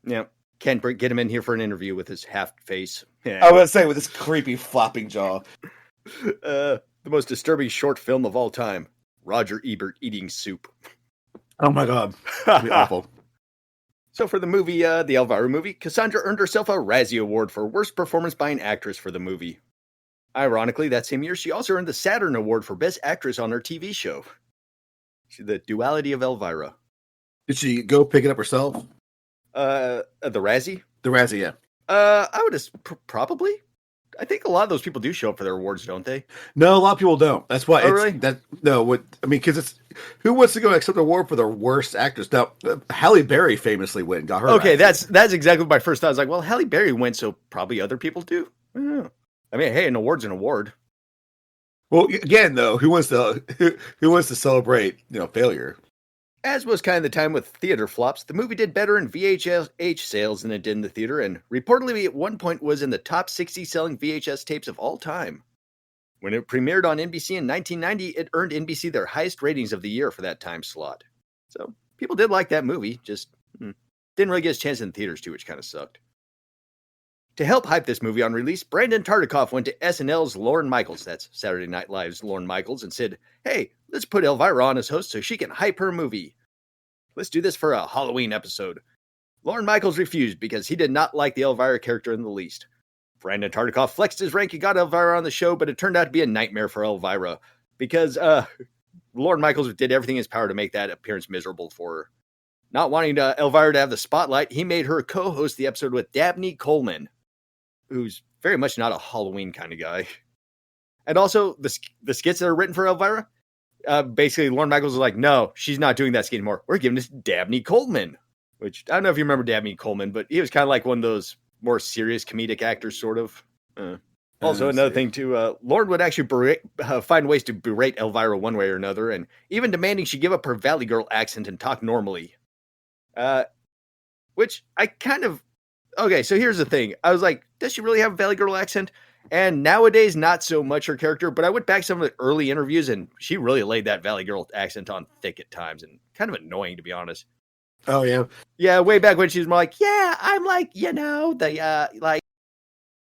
Yeah. Can't get him in here for an interview with his half face. Yeah. I would say with his creepy flopping jaw. The most disturbing short film of all time. Roger Ebert eating soup. Oh my god. That'd be awful. So for the movie, the Elvira movie, Cassandra earned herself a Razzie Award for Worst Performance by an Actress for the movie. Ironically, that same year, she also earned the Saturn Award for Best Actress on her TV show. The Duality of Elvira. Did she go pick it up herself? The Razzie? The Razzie, yeah. I would probably. I think a lot of those people do show up for their awards, don't they? No, a lot of people don't. That's why. Really? Because it's who wants to go accept an award for the worst actress? Now, Halle Berry famously went and got her. Okay, that's exactly my first thought. I was like, well, Halle Berry went, so probably other people do. I mean, hey, an award's an award. Well, again, though, who wants to celebrate failure? As was kind of the time with theater flops, the movie did better in VHS sales than it did in the theater, and reportedly at one point was in the top 60 selling VHS tapes of all time. When it premiered on NBC in 1990, it earned NBC their highest ratings of the year for that time slot. So people did like that movie, just didn't really get a chance in theaters too, which kind of sucked. To help hype this movie on release, Brandon Tartikoff went to SNL's Lorne Michaels, that's Saturday Night Live's Lorne Michaels, and said, hey, let's put Elvira on as host so she can hype her movie. Let's do this for a Halloween episode. Lorne Michaels refused because he did not like the Elvira character in the least. Brandon Tartikoff flexed his rank and got Elvira on the show, but it turned out to be a nightmare for Elvira because Lorne Michaels did everything in his power to make that appearance miserable for her. Not wanting Elvira to have the spotlight, he made her co-host the episode with Dabney Coleman, who's very much not a Halloween kind of guy. And also, the skits that are written for Elvira, basically, Lorne Michaels was like, no, she's not doing that skit anymore. We're giving this to Dabney Coleman. Which, I don't know if you remember Dabney Coleman, but he was kind of like one of those more serious comedic actors, sort of. Also, another thing, too, Lorne would actually find ways to berate Elvira one way or another, and even demanding she give up her Valley Girl accent and talk normally. Which I kind of... Okay, so here's the thing. I was like, does she really have a Valley Girl accent? And nowadays, not so much her character, but I went back to some of the early interviews, and she really laid that Valley Girl accent on thick at times, and kind of annoying, to be honest. Oh, yeah? Yeah, way back when she was more like, yeah, I'm like, the, like,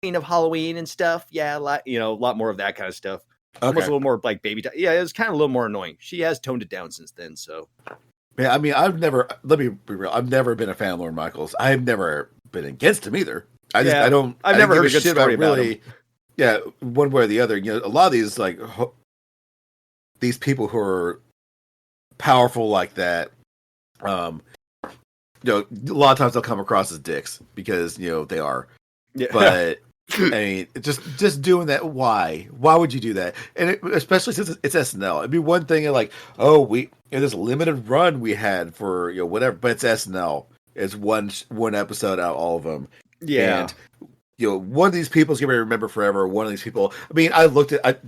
Queen of Halloween and stuff. Yeah, like, a lot more of that kind of stuff. Okay. Almost a little more, like, baby. Yeah, it was kind of a little more annoying. She has toned it down since then, so. Yeah, I mean, let me be real, I've never been a fan of Lorne Michaels. I've never been against him either. I've never heard a good story about him. Yeah, one way or the other. A lot of these, like, these people who are powerful like that, a lot of times they'll come across as dicks because they are. Yeah. But I mean, just doing that. Why would you do that? And especially since it's SNL, it'd be one thing like, oh, we this limited run we had for whatever, but it's SNL. It's one episode out of all of them. Yeah. And one of these people is gonna be remembered forever. One of these people. I mean, I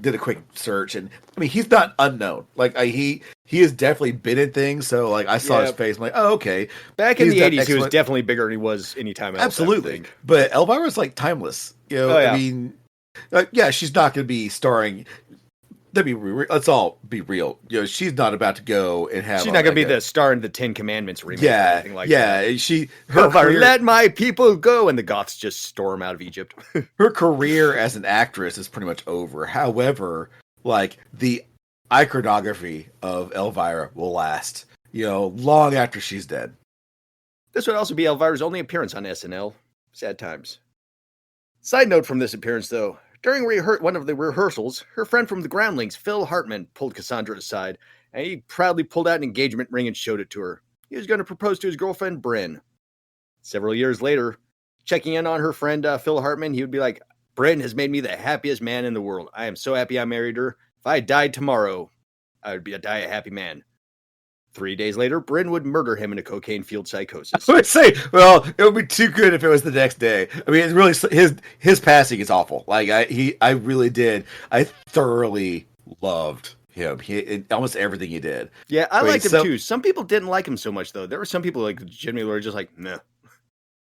did a quick search, and I mean, he's not unknown. Like he has definitely been in things. So like, I saw his face. I'm like, oh, okay. Back in the '80s, he was definitely bigger than he was anytime else. Absolutely. But Elvira's like timeless. I mean, yeah, she's not going to be starring. Let's all be real. She's not about to go and have. She's not going to be the star in the Ten Commandments remake. Yeah, or anything like that. Her career, let my people go, and the Goths just storm out of Egypt. Her career as an actress is pretty much over. However, like the iconography of Elvira will last. Long after she's dead. This would also be Elvira's only appearance on SNL. Sad times. Side note from this appearance, though. During one of the rehearsals, her friend from the Groundlings, Phil Hartman, pulled Cassandra aside, and he proudly pulled out an engagement ring and showed it to her. He was going to propose to his girlfriend, Bryn. Several years later, checking in on her friend, Phil Hartman, he would be like, Bryn has made me the happiest man in the world. I am so happy I married her. If I died tomorrow, I would die a happy man. 3 days later, Bryn would murder him in a cocaine-fueled psychosis. I would say, well, it would be too good if it was the next day. I mean, it's really his passing is awful. Like I really did. I thoroughly loved him. Almost everything he did. Yeah, I liked him too. Some people didn't like him so much though. There were some people like genuinely were just like, nah.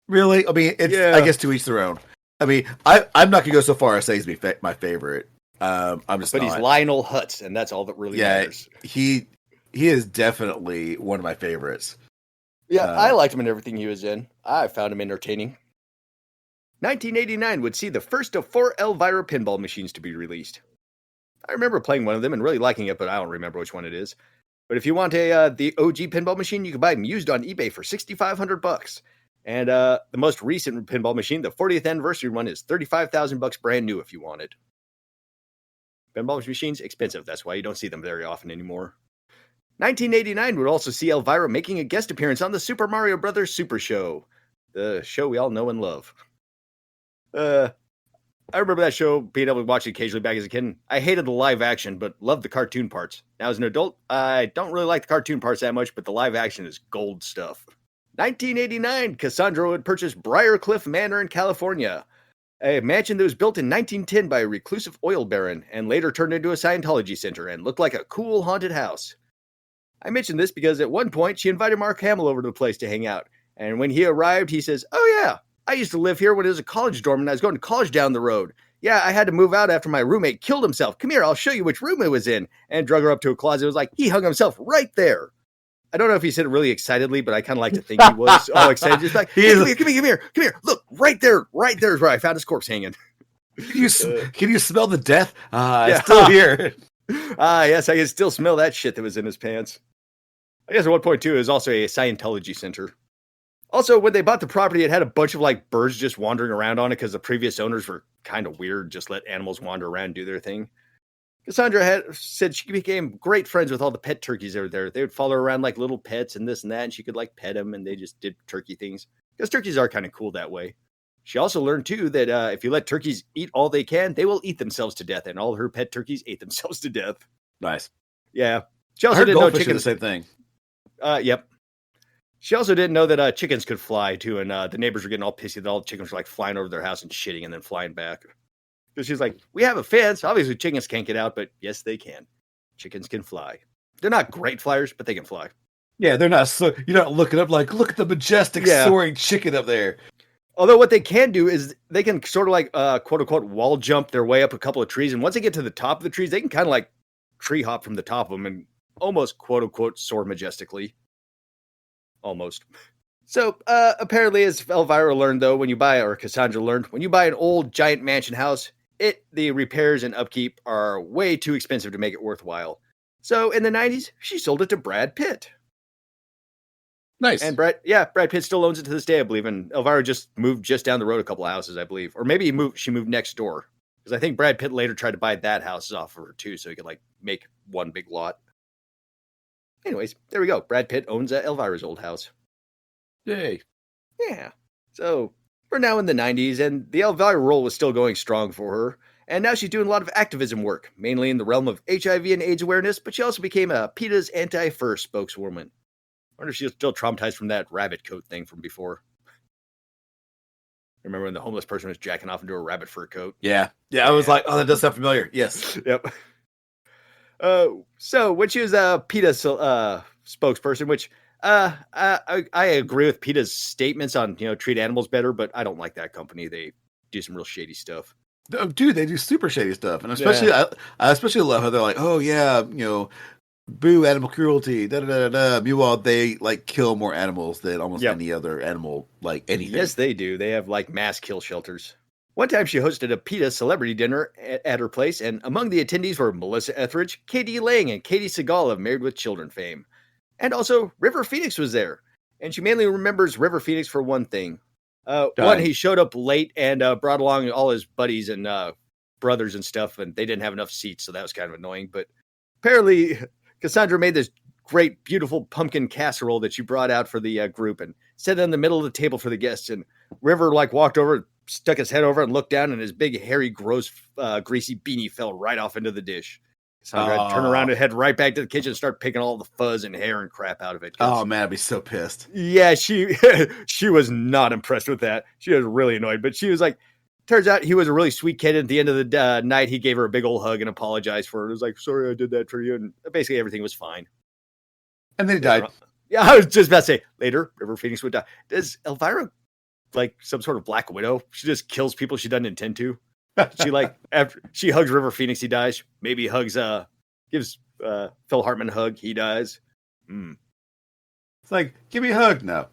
Really? I mean, I guess to each their own. I mean, I'm not gonna go so far as say he's my favorite. I'm just. But he's Lionel Hutz, and that's all that really matters. He is definitely one of my favorites. Yeah, I liked him in everything he was in. I found him entertaining. 1989 would see the first of 4 Elvira pinball machines to be released. I remember playing one of them and really liking it, but I don't remember which one it is. But if you want the OG pinball machine, you can buy them used on eBay for $6,500. And the most recent pinball machine, the 40th anniversary one, is $35,000 brand new if you want it. Pinball machines, expensive. That's why you don't see them very often anymore. 1989 would also see Elvira making a guest appearance on the Super Mario Bros. Super Show, the show we all know and love. I remember that show, being able to watch it occasionally back as a kid. I hated the live action, but loved the cartoon parts. Now as an adult, I don't really like the cartoon parts that much, but the live action is gold stuff. 1989, Cassandra would purchase Briarcliff Manor in California, a mansion that was built in 1910 by a reclusive oil baron and later turned into a Scientology center and looked like a cool haunted house. I mentioned this because at one point she invited Mark Hamill over to the place to hang out. And when he arrived, he says, oh yeah, I used to live here when it was a college dorm and I was going to college down the road. Yeah, I had to move out after my roommate killed himself. Come here, I'll show you which room it was in. And drug her up to a closet. It was like, he hung himself right there. I don't know if he said it really excitedly, but I kind of like to think he was all excited. Just like, hey, come here. Look, right there is where I found his corpse hanging. Can you smell the death? It's still here. Yes, I can still smell that shit that was in his pants. I guess at 1.2 it was also a Scientology center. Also, when they bought the property, it had a bunch of like birds just wandering around on it because the previous owners were kind of weird, just let animals wander around and do their thing. Cassandra said she became great friends with all the pet turkeys that were there. They would follow her around like little pets and this and that, and she could like pet them, and they just did turkey things. Because turkeys are kind of cool that way. She also learned, too, that if you let turkeys eat all they can, they will eat themselves to death, and all her pet turkeys ate themselves to death. Nice. Yeah. She also didn't know chickens. The same thing. Yep. She also didn't know that chickens could fly, too, and the neighbors were getting all pissy that all the chickens were like flying over their house and shitting and then flying back. Because she's like, we have a fence. Obviously, chickens can't get out, but yes, they can. Chickens can fly. They're not great flyers, but they can fly. Yeah, they're not. So you're not looking up like, look at the majestic soaring chicken up there. Although what they can do is they can sort of like, quote unquote, wall jump their way up a couple of trees. And once they get to the top of the trees, they can kind of like tree hop from the top of them and almost, quote unquote, soar majestically. Almost. So apparently, as Elvira learned, though, Cassandra learned, when you buy an old giant mansion house, the repairs and upkeep are way too expensive to make it worthwhile. So in the 90s, she sold it to Brad Pitt. Nice. And Brad Pitt still owns it to this day, I believe. And Elvira just moved just down the road a couple of houses, I believe. Or maybe she moved next door. Because I think Brad Pitt later tried to buy that house off of her too, so he could like make one big lot. Anyways, there we go. Brad Pitt owns Elvira's old house. Yay. Yeah. So we're now in the 90s, and the Elvira role was still going strong for her. And now she's doing a lot of activism work, mainly in the realm of HIV and AIDS awareness, but she also became a PETA's anti-fur spokeswoman. I wonder if she's still traumatized from that rabbit coat thing from before. Remember when the homeless person was jacking off into a rabbit fur coat? Yeah. I was like, oh, that does sound familiar. Yes. Yep. So when she was a PETA spokesperson, which I agree with PETA's statements on, treat animals better, but I don't like that company. They do some real shady stuff. Dude, they do super shady stuff. And especially, I especially love how they're like, oh, yeah, boo animal cruelty, da-da-da-da. Meanwhile, they, kill more animals than almost any other animal, anything. Yes, they do. They have, mass kill shelters. One time she hosted a PETA celebrity dinner at her place, and among the attendees were Melissa Etheridge, Katie Lang, and Katie Seagal of Married with Children fame. And also, River Phoenix was there. And she mainly remembers River Phoenix for one thing. One, he showed up late and brought along all his buddies and brothers and stuff, and they didn't have enough seats, so that was kind of annoying. But apparently, Cassandra made this great, beautiful pumpkin casserole that she brought out for the group and set it in the middle of the table for the guests. And River, walked over, stuck his head over and looked down, and his big, hairy, gross, greasy beanie fell right off into the dish. Cassandra had to turn around and head right back to the kitchen and start picking all the fuzz and hair and crap out of it. Oh, man, I'd be so pissed. Yeah, she was not impressed with that. She was really annoyed, but she was like, turns out he was a really sweet kid. At the end of the night, he gave her a big old hug and apologized for it. It was like, sorry, I did that for you. And basically everything was fine. And then he died. Yeah, I was just about to say, later, River Phoenix would die. Does Elvira, some sort of Black Widow? She just kills people she doesn't intend to. She after she hugs River Phoenix, he dies. Maybe hugs gives Phil Hartman a hug, he dies. It's like, give me a hug. No.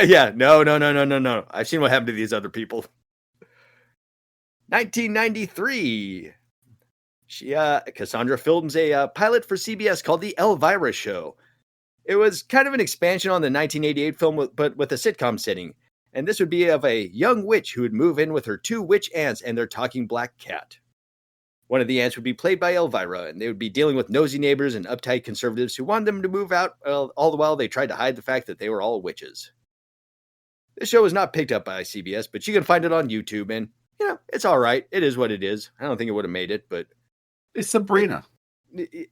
Yeah, no. I've seen what happened to these other people. 1993. Cassandra films a pilot for CBS called The Elvira Show. It was kind of an expansion on the 1988 film, but with a sitcom setting. And this would be of a young witch who would move in with her two witch aunts and their talking black cat. One of the aunts would be played by Elvira, and they would be dealing with nosy neighbors and uptight conservatives who wanted them to move out, all the while they tried to hide the fact that they were all witches. This show was not picked up by CBS, but you can find it on YouTube, and, it's all right. It is what it is. I don't think it would have made it, but... It's Sabrina.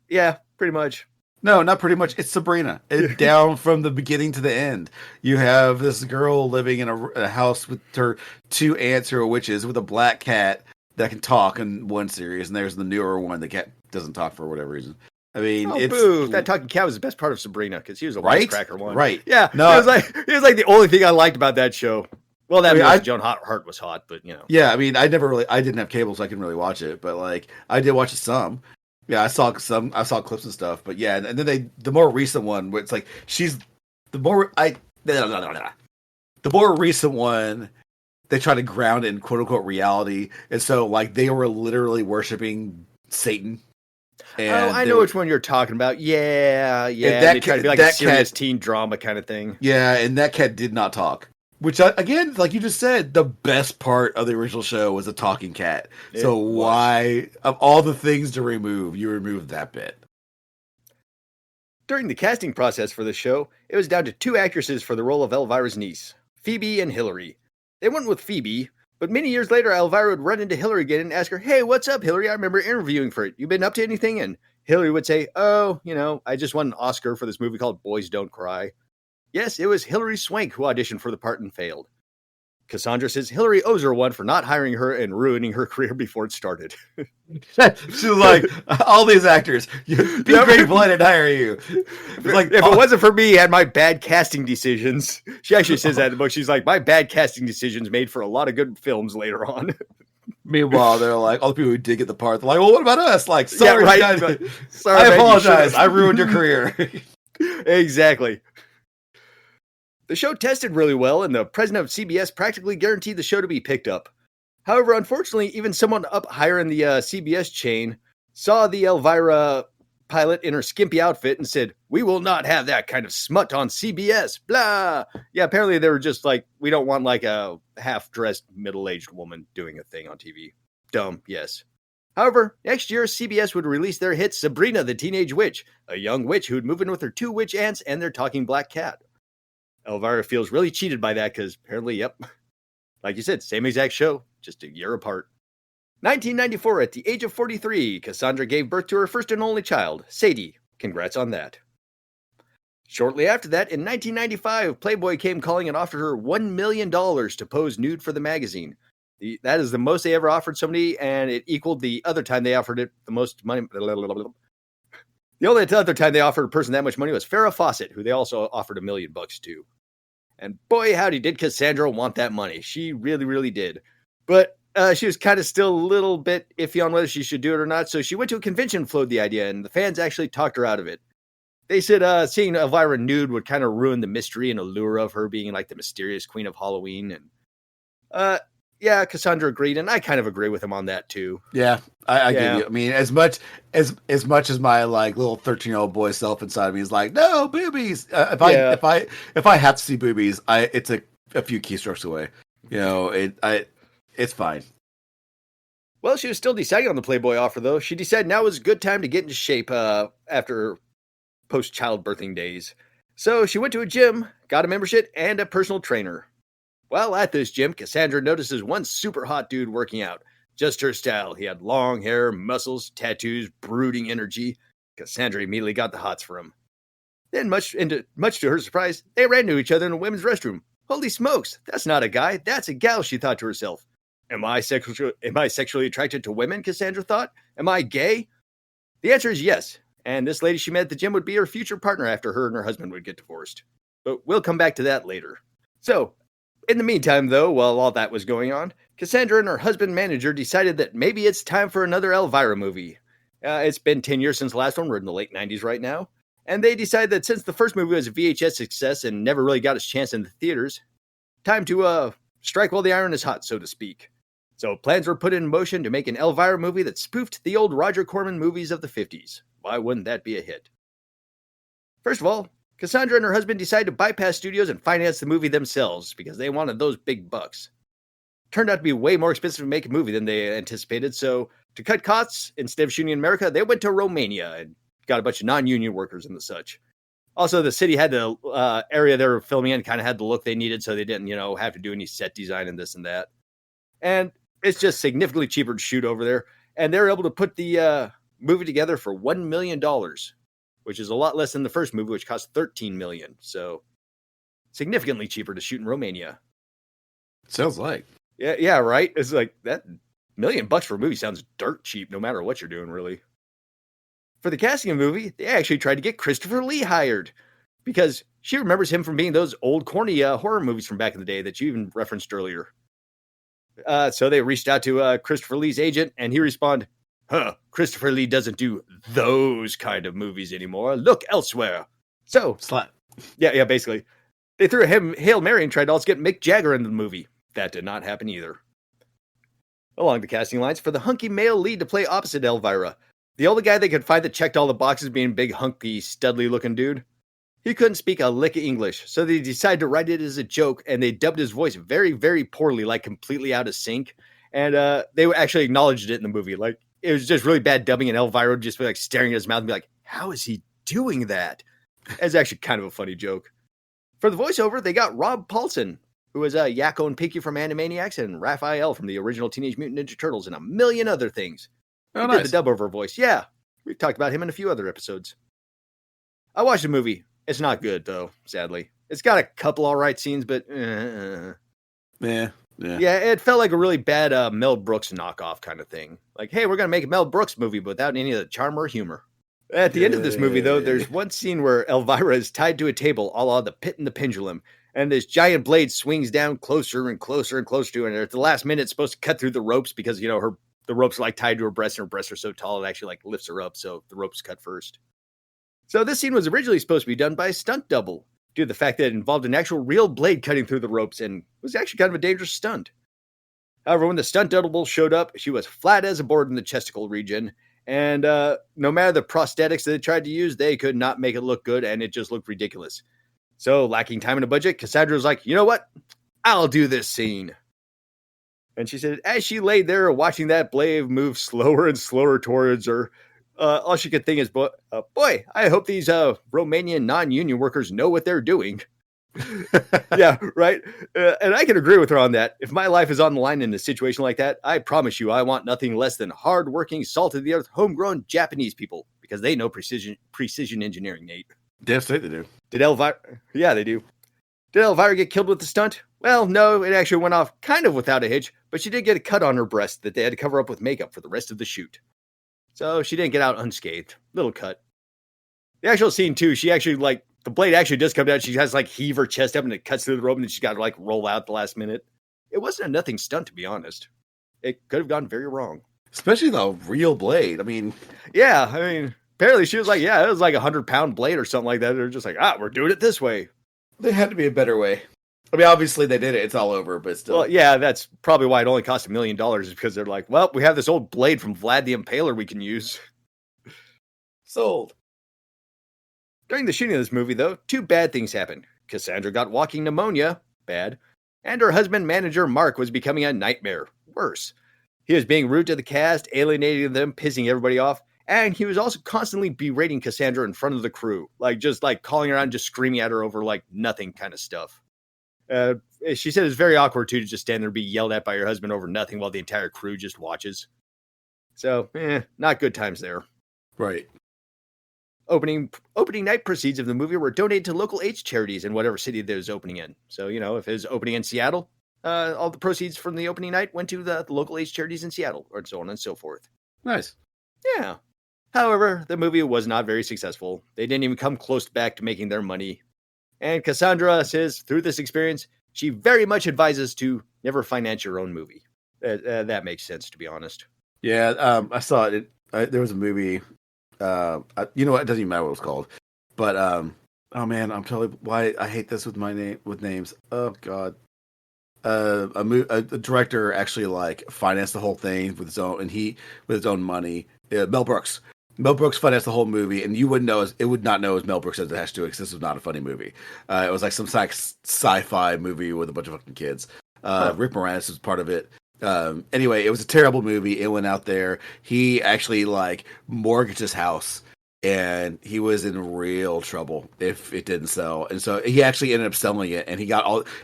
Yeah, pretty much. No, not pretty much. It's Sabrina. Down from the beginning to the end. You have this girl living in a house with her two aunts who are witches with a black cat that can talk in one series, and there's the newer one. The cat doesn't talk for whatever reason. I mean, boo! That talking cat was the best part of Sabrina because he was a wisecracker one. Right? Yeah. No, he was like the only thing I liked about that show. Well, Joan Hart was hot, but Yeah, I mean, I didn't have cable, so I couldn't really watch it, but I did watch some. Yeah, I saw clips and stuff, but yeah, and then the more recent one where it's the more recent one, they try to ground it in quote unquote reality, and so they were literally worshiping Satan. And I know which one you're talking about. Yeah. They tried to be a serious teen drama kind of thing. Yeah, and that cat did not talk. Which, again, like you just said, the best part of the original show was a talking cat. So why, of all the things to remove, you removed that bit? During the casting process for the show, it was down to two actresses for the role of Elvira's niece, Phoebe and Hillary. They went with Phoebe, but many years later, Elvira would run into Hillary again and ask her, "Hey, what's up, Hillary? I remember interviewing for it. You been up to anything?" And Hillary would say, "Oh, I just won an Oscar for this movie called Boys Don't Cry." Yes, it was Hilary Swank who auditioned for the part and failed. Cassandra says Hillary owes her one for not hiring her and ruining her career before it started. She was like, all these actors, be great blood and hire you. If it wasn't for me and my bad casting decisions, she actually says that in the book. She's like, my bad casting decisions made for a lot of good films later on. Meanwhile, they're like, all the people who did get the part, they're like, well, what about us? Sorry, yeah, right. Sorry, I apologize. I ruined your career. Exactly. The show tested really well, and the president of CBS practically guaranteed the show to be picked up. However, unfortunately, even someone up higher in the CBS chain saw the Elvira pilot in her skimpy outfit and said, "We will not have that kind of smut on CBS, blah." Yeah, apparently they were just like, we don't want a half-dressed middle-aged woman doing a thing on TV. dumb, yes. However, next year, CBS would release their hit Sabrina the Teenage Witch, a young witch who would move in with her 2 witch aunts and their talking black cat. Elvira feels really cheated by that because apparently, yep, like you said, same exact show, just a year apart. 1994, at the age of 43, Cassandra gave birth to her first and only child, Sadie. Congrats on that. Shortly after that, in 1995, Playboy came calling and offered her $1 million to pose nude for the magazine. That is the most they ever offered somebody, and it equaled the other time they offered it the most money. The only other time they offered a person that much money was Farrah Fawcett, who they also offered $1 million to. And boy, howdy, did Cassandra want that money. She really, really did. But she was kind of still a little bit iffy on whether she should do it or not, so she went to a convention and floated the idea, and the fans actually talked her out of it. They said seeing Elvira nude would kind of ruin the mystery and allure of her being like the mysterious queen of Halloween. And yeah, Cassandra agreed, and I kind of agree with him on that too. Yeah, I get you. I mean, as much as my like little 13-year-old boy self inside of me is like, no boobies. If I have to see boobies, it's a few keystrokes away. You know, it's fine. Well, she was still deciding on the Playboy offer, though. She decided now was a good time to get into shape after post-childbirthing days. So she went to a gym, got a membership, and a personal trainer. While at this gym, Cassandra notices one super hot dude working out. Just her style. He had long hair, muscles, tattoos, brooding energy. Cassandra immediately got the hots for him. Then, much to her surprise, they ran into each other in a women's restroom. Holy smokes, that's not a guy, that's a gal, she thought to herself. Am I sexually attracted to women, Cassandra thought? Am I gay? The answer is yes, and this lady she met at the gym would be her future partner after her and her husband would get divorced. But we'll come back to that later. So, in the meantime, though, while all that was going on, Cassandra and her husband manager decided that maybe it's time for another Elvira movie. It's been 10 years since the last one, we're in the late 90s right now, and they decided that since the first movie was a VHS success and never really got its chance in the theaters, time to strike while the iron is hot, so to speak. So plans were put in motion to make an Elvira movie that spoofed the old Roger Corman movies of the 50s. Why wouldn't that be a hit? First of all, Cassandra and her husband decided to bypass studios and finance the movie themselves because they wanted those big bucks. Turned out to be way more expensive to make a movie than they anticipated, so to cut costs, instead of shooting in America, they went to Romania and got a bunch of non-union workers and the such. Also, the city had the area they were filming in kind of had the look they needed, so they didn't, have to do any set design and this and that. And it's just significantly cheaper to shoot over there. And they're able to put the movie together for $1 million, which is a lot less than the first movie, which cost $13 million. So significantly cheaper to shoot in Romania. Sounds like. Yeah, right? It's like that $1 million for a movie sounds dirt cheap, no matter what you're doing, really. For the casting of the movie, they actually tried to get Christopher Lee hired because she remembers him from being those old corny horror movies from back in the day that you even referenced earlier. So they reached out to Christopher Lee's agent, and he responded, Christopher Lee doesn't do those kind of movies anymore. Look elsewhere. So, Slut. Yeah, basically. They threw a Hail Mary and tried to also get Mick Jagger into the movie. That did not happen either. Along the casting lines, for the hunky male lead to play opposite Elvira, the only guy they could find that checked all the boxes being a big, hunky, studly looking dude, he couldn't speak a lick of English, so they decided to write it as a joke, and they dubbed his voice very, very poorly, like completely out of sync, and they actually acknowledged it in the movie. Like, it was just really bad dubbing, and Elvira would just be like staring at his mouth and be like, how is he doing that? It's actually kind of a funny joke. For the voiceover, they got Rob Paulson, who was Yakko and Pinky from Animaniacs, and Raphael from the original Teenage Mutant Ninja Turtles, and a million other things. Oh, He did the dub-over voice. Yeah, we've talked about him in a few other episodes. I watched the movie. It's not good, though, sadly. It's got a couple alright scenes, but Yeah, it felt like a really bad Mel Brooks knockoff kind of thing. Like, hey, we're going to make a Mel Brooks movie without any of the charm or humor. At the end of this movie, though, there's one scene where Elvira is tied to a table, a la the Pit and the Pendulum, and this giant blade swings down closer and closer and closer to her, and at the last minute, it's supposed to cut through the ropes because, the ropes are like tied to her breast, and her breasts are so tall, it actually like lifts her up, so the ropes cut first. So this scene was originally supposed to be done by a stunt double, due to the fact that it involved an actual real blade cutting through the ropes, and was actually kind of a dangerous stunt. However, when the stunt double showed up, she was flat as a board in the chesticle region, and no matter the prosthetics that they tried to use, they could not make it look good, and it just looked ridiculous. So, lacking time and a budget, Cassandra was like, you know what? I'll do this scene. And she said, as she lay there watching that blade move slower and slower towards her, all she could think is, boy, I hope these Romanian non-union workers know what they're doing. Yeah, right. And I can agree with her on that. If my life is on the line in a situation like that, I promise you, I want nothing less than hard-working, salt-of-the-earth, homegrown Japanese people because they know precision engineering, Nate. Damn straight they do. Did Elvira? Yeah, they do. Did Elvira get killed with the stunt? Well, no, it actually went off kind of without a hitch, but she did get a cut on her breast that they had to cover up with makeup for the rest of the shoot. So she didn't get out unscathed. Little cut. The actual scene, too, she actually, the blade actually does come down. She has, heave her chest up and it cuts through the rope and then she's got to, roll out the last minute. It wasn't a nothing stunt, to be honest. It could have gone very wrong. Especially the real blade. I mean... Yeah, apparently she was like, yeah, it was like a 100-pound blade or something like that. They're just like, we're doing it this way. There had to be a better way. I mean, obviously they did it. It's all over, but still. Well, yeah, that's probably why it only cost $1 million is because they're like, well, we have this old blade from Vlad the Impaler we can use. Sold. During the shooting of this movie, though, 2 bad things happened. Cassandra got walking pneumonia, bad, and her husband manager Mark was becoming a nightmare, worse. He was being rude to the cast, alienating them, pissing everybody off, and he was also constantly berating Cassandra in front of the crew, just calling her out and just screaming at her over nothing kind of stuff. She said it's very awkward too to just stand there and be yelled at by your husband over nothing while the entire crew just watches. So, not good times there. Right. Opening night proceeds of the movie were donated to local AIDS charities in whatever city that was opening in. So, if it was opening in Seattle, all the proceeds from the opening night went to the local AIDS charities in Seattle, or so on and so forth. Nice. Yeah. However, the movie was not very successful. They didn't even come close back to making their money. And Cassandra says, through this experience, she very much advises to never finance your own movie. That makes sense, to be honest. Yeah, I saw it. There was a movie. You know what? It doesn't even matter what it was called. But oh man, I'm totally why I hate this with names. Oh god. A director actually financed the whole thing with his own money. Mel Brooks. Mel Brooks financed the whole movie, and you wouldn't know it would not know as Mel Brooks as it has to, because this was not a funny movie. It was some sci-fi movie with a bunch of fucking kids. Rick Moranis was part of it. Anyway, it was a terrible movie. It went out there. He actually mortgaged his house, and he was in real trouble if it didn't sell. And so he actually ended up selling it, and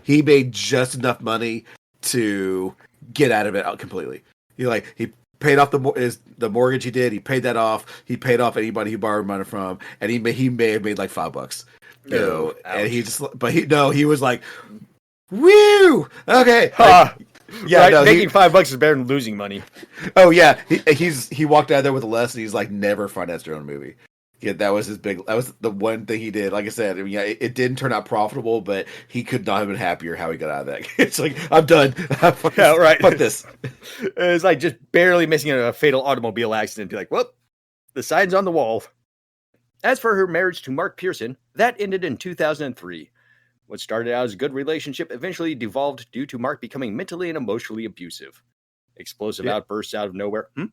he made just enough money to get out of it completely. He paid off the mortgage he did. He paid that off. He paid off anybody he borrowed money from, and he may have made $5. And he was like, woo, okay. Yeah, right? Making $5 is better than losing money. Oh yeah, he walked out of there with a lesson. He's never financed your own movie. Yeah, that was the one thing he did. Like I said, it didn't turn out profitable, but he could not have been happier how he got out of that. It's I'm done. Fuck this. It's just barely missing a fatal automobile accident. Be well, the sign's on the wall. As for her marriage to Mark Pearson, that ended in 2003. What started out as a good relationship eventually devolved due to Mark becoming mentally and emotionally abusive. Explosive outbursts out of nowhere. It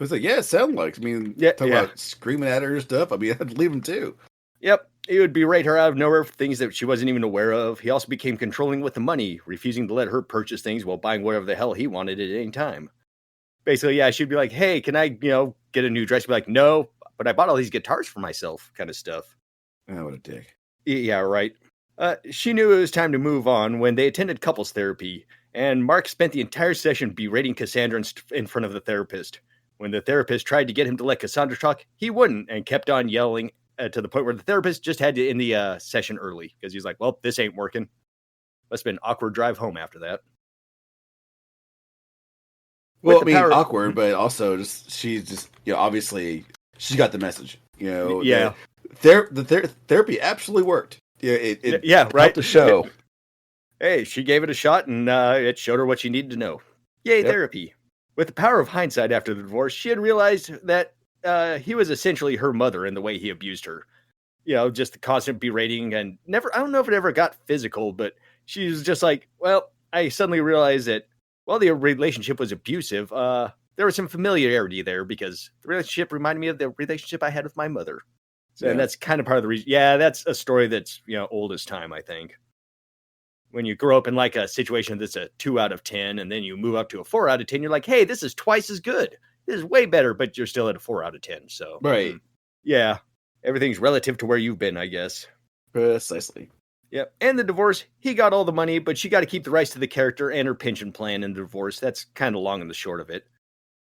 was it sounded like. Talking about screaming at her and stuff. I'd leave him too. Yep. He would berate her out of nowhere for things that she wasn't even aware of. He also became controlling with the money, refusing to let her purchase things while buying whatever the hell he wanted at any time. Basically, she'd be like, hey, can I, get a new dress? She'd be like, no, but I bought all these guitars for myself, kind of stuff. Oh, what a dick. Yeah, right. She knew it was time to move on when they attended couples therapy, and Mark spent the entire session berating Cassandra in front of the therapist. When the therapist tried to get him to let Cassandra talk, he wouldn't and kept on yelling to the point where the therapist just had to end the session early because he's like, well, this ain't working. Must have been an awkward drive home after that. Well, awkward, but also she's obviously she got the message. Yeah. The therapy absolutely worked. It helped the show. Hey, she gave it a shot, and it showed her what she needed to know. Yay, therapy. With the power of hindsight after the divorce, she had realized that he was essentially her mother in the way he abused her. Just the constant berating and I don't know if it ever got physical, but she was just I suddenly realized that while the relationship was abusive, there was some familiarity there because the relationship reminded me of the relationship I had with my mother. So, and that's kind of part of the reason. Yeah, that's a story that's, old as time, I think. when you grow up in like a situation that's a 2 out of 10, and then you move up to a 4 out of 10, you're like, hey, this is twice as good. This is way better, but you're still at a 4 out of 10. So, Right. Yeah, everything's relative to where you've been, I guess. Precisely. Yep. And the divorce, he got all the money, but she got to keep the rights to the character and her pension plan in the divorce. That's kind of long and the short of it.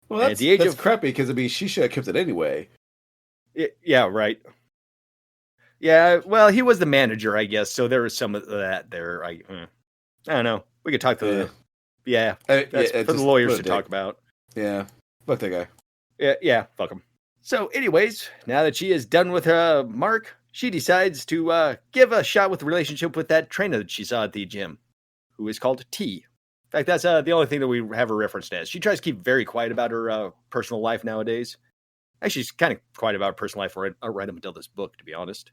Well, At the age that's of crappy because I mean she should have kept it anyway. Yeah, right. Yeah, well, he was the manager, I guess, so there was some of that there. I don't know. We could talk to that's for the lawyers to talk about. Yeah, fuck that guy. Yeah, fuck him. So, anyways, now that she is done with Mark, she decides to give a shot with the relationship with that trainer that she saw at the gym, who is called T. In fact, that's the only thing that we have her referenced as. She tries to keep very quiet about her personal life nowadays. Actually, she's kind of quiet about her personal life right up until this book, to be honest.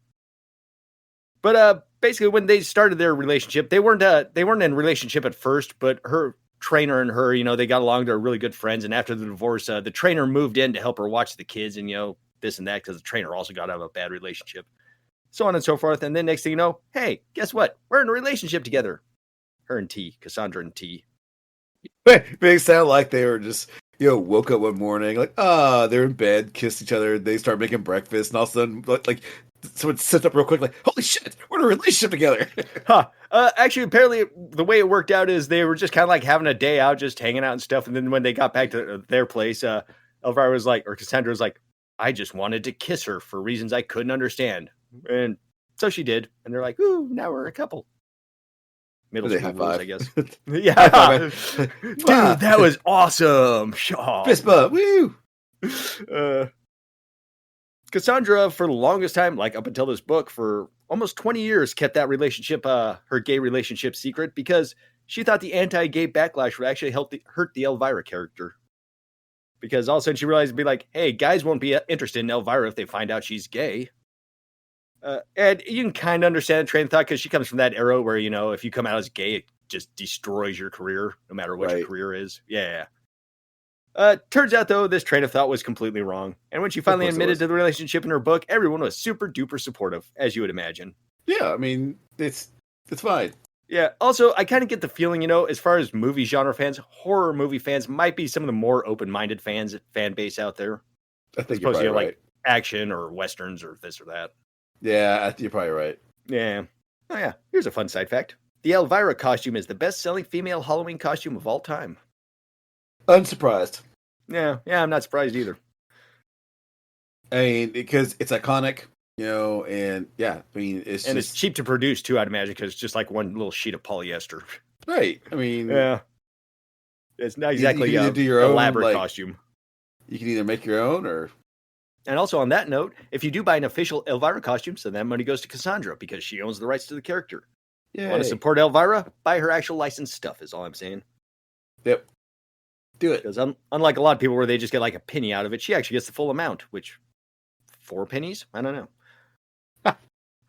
But basically, when they started their relationship, they weren't in relationship at first, but her trainer and her, they got along. They're really good friends. And after the divorce, the trainer moved in to help her watch the kids and, this and that, because the trainer also got out of a bad relationship. So on and so forth. And then next thing you know, hey, guess what? We're in a relationship together. Her and T, Cassandra and T. They sound like they were just, woke up one morning, like, they're in bed, kissed each other, they start making breakfast, and all of a sudden, like someone sits up real quick, like, holy shit, we're in a relationship together. Actually, apparently, the way it worked out is they were just kind of like having a day out, just hanging out and stuff. And then when they got back to their place, Elvira was like, or Cassandra was like, I just wanted to kiss her for reasons I couldn't understand. And so she did. And they're like, ooh, now we're a couple. Middle school rules, I guess. Yeah. Dude, that was awesome. Fist bump. Woo! Cassandra, for the longest time, like up until this book, for almost 20 years, kept that relationship, her gay relationship, secret because she thought the anti-gay backlash would actually hurt the Elvira character. Because all of a sudden she realized it'd be like, hey, guys won't be interested in Elvira if they find out she's gay. And you can kind of understand the train of thought because she comes from that era where, if you come out as gay, it just destroys your career, no matter what your career is. Yeah. Turns out, though, this train of thought was completely wrong. And when she finally admitted to the relationship in her book, everyone was super duper supportive, as you would imagine. Yeah, I mean, it's fine. Yeah. Also, I kind of get the feeling, as far as movie genre fans, horror movie fans might be some of the more open-minded fan base out there. I think you're probably right. Like action or westerns or this or that. Yeah, I think you're probably right. Yeah. Oh, yeah. Here's a fun side fact. The Elvira costume is the best-selling female Halloween costume of all time. Unsurprised. Yeah, I'm not surprised either. I mean, because it's iconic, and yeah, I mean, it's cheap to produce too, I'd imagine, because it's just like one little sheet of polyester. Right. I mean, yeah, it's not exactly you can do your own elaborate costume. You can either make your own or. And also on that note, if you do buy an official Elvira costume, so that money goes to Cassandra because she owns the rights to the character. Yeah. Want to support Elvira? Buy her actual licensed stuff. Is all I'm saying. Yep. Do it. Because unlike a lot of people where they just get like a penny out of it, she actually gets the full amount, which 4 pennies? I don't know.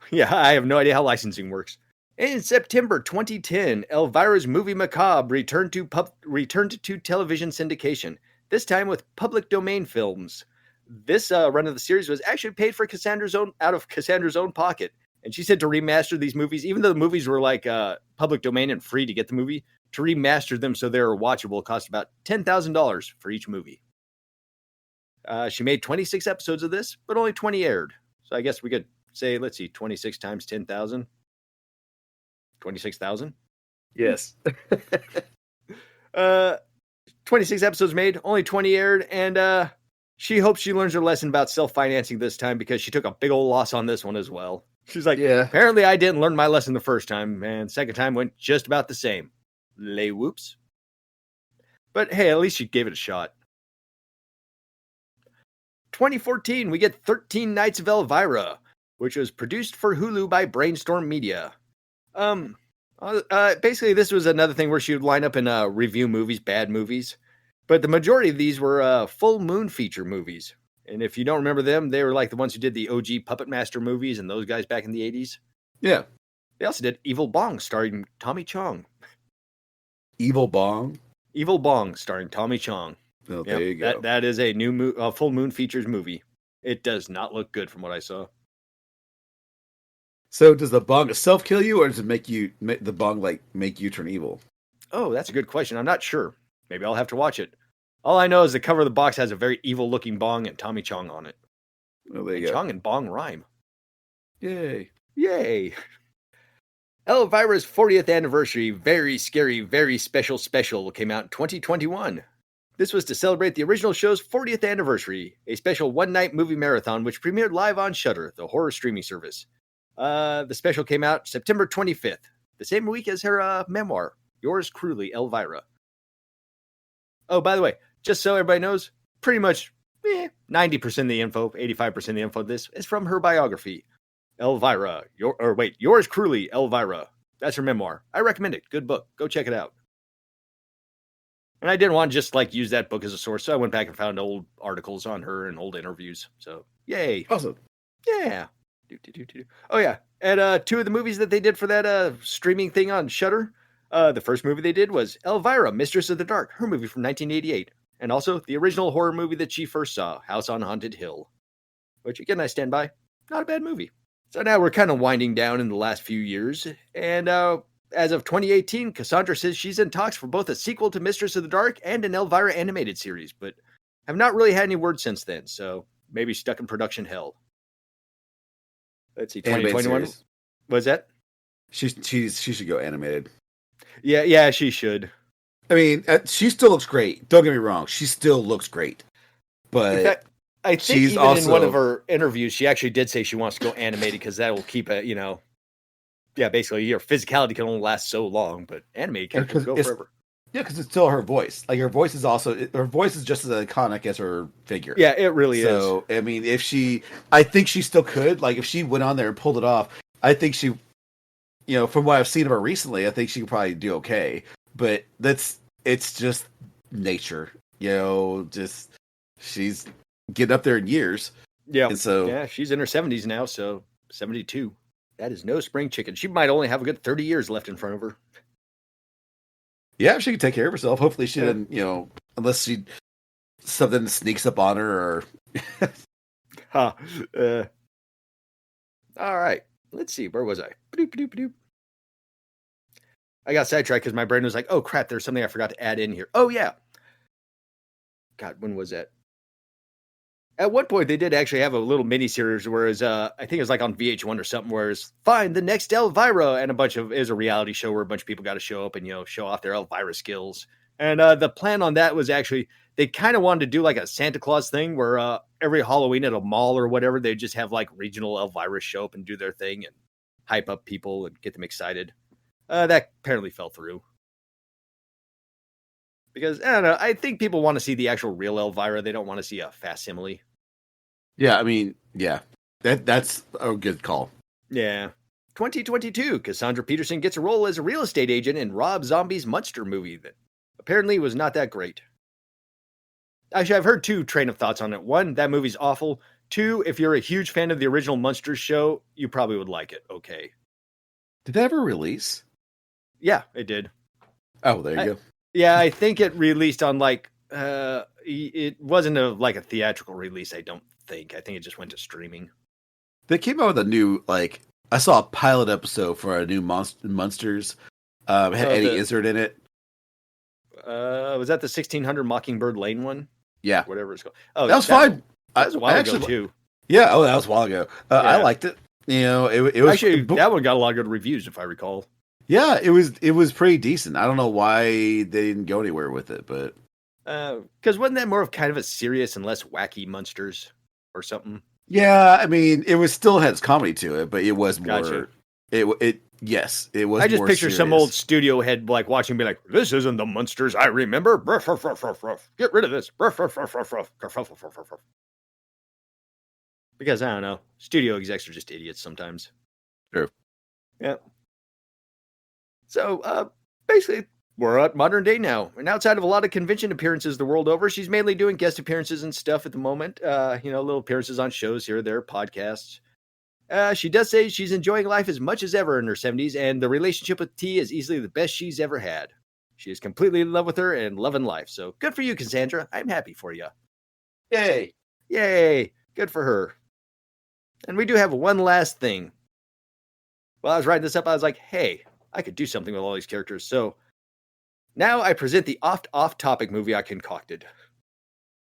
Yeah, I have no idea how licensing works. In September 2010, Elvira's movie Macabre returned to television syndication, this time with public domain films. This run of the series was actually paid for out of Cassandra's own pocket. And she said to remaster these movies, even though the movies were like public domain and free to get the movie, to remaster them so they're watchable cost about $10,000 for each movie. She made 26 episodes of this, but only 20 aired. So I guess we could say, 26 times 10,000. 26,000? Yes. 26 episodes made, only 20 aired, and she hopes she learns her lesson about self-financing this time because she took a big old loss on this one as well. She's like, yeah, apparently I didn't learn my lesson the first time, and second time went just about the same. Lay whoops. But hey, at least she gave it a shot. 2014, we get 13 Nights of Elvira, which was produced for Hulu by Brainstorm Media. Basically, this was another thing where she would line up and review movies, bad movies. But the majority of these were full moon feature movies. And if you don't remember them, they were like the ones who did the OG Puppet Master movies and those guys back in the 80s. Yeah. They also did Evil Bong starring Tommy Chong. Evil Bong? Evil Bong starring Tommy Chong. Oh, there you go. That is a new full moon features movie. It does not look good from what I saw. So does the bong itself kill you, or does it make the bong make you turn evil? Oh, that's a good question. I'm not sure. Maybe I'll have to watch it. All I know is the cover of the box has a very evil-looking bong and Tommy Chong on it. Oh, there And you go. Chong and bong rhyme. Yay! Yay! Elvira's 40th anniversary, very scary, very special came out in 2021. This was to celebrate the original show's 40th anniversary, a special one-night movie marathon which premiered live on Shudder, the horror streaming service. The special came out September 25th, the same week as her memoir, Yours Cruelly, Elvira. Oh, by the way, just so everybody knows, pretty much 90% of the info, 85% of the info of this is from her biography, Elvira. Yours Cruelly, Elvira. That's her memoir. I recommend it. Good book. Go check it out. And I didn't want to just use that book as a source, so I went back and found old articles on her and old interviews. So, yay. Awesome. Yeah. Oh, yeah. And two of the movies that they did for that streaming thing on Shudder, the first movie they did was Elvira, Mistress of the Dark, her movie from 1988. And also the original horror movie that she first saw, House on Haunted Hill. Which, again, I stand by. Not a bad movie. So now we're kind of winding down in the last few years. And as of 2018, Cassandra says she's in talks for both a sequel to Mistress of the Dark and an Elvira animated series, but have not really had any word since then, so maybe stuck in production hell. Let's see, 2021. What's that? She should go animated. Yeah, she should. I mean, she still looks great. Don't get me wrong. She still looks great. But in fact, I think even in one of her interviews, she actually did say she wants to go animated because that will keep it, basically your physicality can only last so long, but animated can go forever. Yeah, because it's still her voice. Her voice is just as iconic as her figure. Yeah, it really is. So, I mean, I think she still could. If she went on there and pulled it off, I think she, from what I've seen of her recently, I think she could probably do okay. But it's just nature, just she's getting up there in years. Yeah. And so, yeah, she's in her 70s now, so 72. That is no spring chicken. She might only have a good 30 years left in front of her. Yeah, she can take care of herself. Hopefully she didn't, unless something sneaks up on her or... All right. Let's see. Where was I? I got sidetracked because my brain was like, oh, crap, there's something I forgot to add in here. Oh, yeah. God, when was that? At one point, they did actually have a little mini-series, whereas I think it was on VH1 or something, whereas find the next Elvira, and it was a reality show where a bunch of people got to show up and, show off their Elvira skills. And the plan on that was actually, they kind of wanted to do a Santa Claus thing where every Halloween at a mall or whatever, they just have regional Elvira show up and do their thing and hype up people and get them excited. That apparently fell through. Because, I don't know, I think people want to see the actual real Elvira. They don't want to see a facsimile. Yeah, I mean, yeah. That's a good call. Yeah. 2022, Cassandra Peterson gets a role as a real estate agent in Rob Zombie's Monster movie that apparently was not that great. Actually, I've heard two train of thoughts on it. One, that movie's awful. Two, if you're a huge fan of the original Monsters show, you probably would like it. Okay. Did that ever release? Yeah, it did. Oh, there you go. Yeah, I think it released on it wasn't a theatrical release, I don't think. I think it just went to streaming. They came out with a new, I saw a pilot episode for a new Monsters. Had Eddie Izzard in it. Was that the 1600 Mockingbird Lane one? Yeah. Whatever it's called. Oh, that was fine. That was a while ago, too. Yeah, that was a while ago. Yeah. I liked it. It was... Actually, that one got a lot of good reviews, if I recall. Yeah, it was pretty decent. I don't know why they didn't go anywhere with it, but... Because wasn't that more of kind of a serious and less wacky Monsters or something? Yeah, I mean, it was still had its comedy to it, but it was more... Gotcha. Yes, it was. I just more picture serious. some old studio head watching, be like, "This isn't the Monsters I remember. Ruff, ruff, ruff, ruff, ruff. Get rid of this." Ruff, ruff, ruff, ruff, ruff. Ruff, ruff, ruff, ruff, ruff. Because I don't know, studio execs are just idiots sometimes. True. Yeah. So basically, we're at modern day now, and outside of a lot of convention appearances the world over, she's mainly doing guest appearances and stuff at the moment. Little appearances on shows here, there, podcasts. She does say she's enjoying life as much as ever in her 70s, and the relationship with T is easily the best she's ever had. She is completely in love with her and loving life. So good for you, Cassandra. I'm happy for you. Yay. Yay. Good for her. And we do have one last thing. while I was writing this up, I was like, hey, I could do something with all these characters. So now I present the off-topic movie I concocted.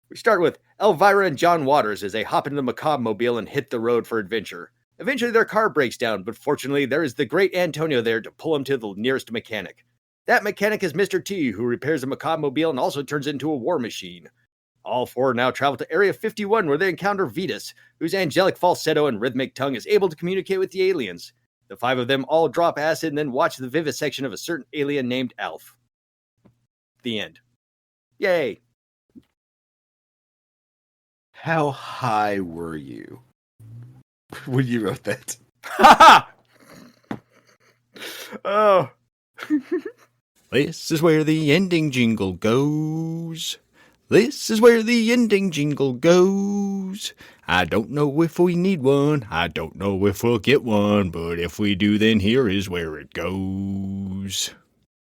We start with Elvira and John Waters as they hop into the Macabre Mobile and hit the road for adventure. Eventually their car breaks down, but fortunately there is the great Antonio there to pull him to the nearest mechanic. That mechanic is Mr. T, who repairs the Macabre Mobile and also turns it into a war machine. All four now travel to Area 51 where they encounter Vetus, whose angelic falsetto and rhythmic tongue is able to communicate with the aliens. The five of them all drop acid and then watch the vivisection of a certain alien named Alf. The end. Yay! How high were you when you wrote that? Ha ha! Oh. This is where the ending jingle goes. This is where the ending jingle goes. I don't know if we need one. I don't know if we'll get one. But if we do, then here is where it goes.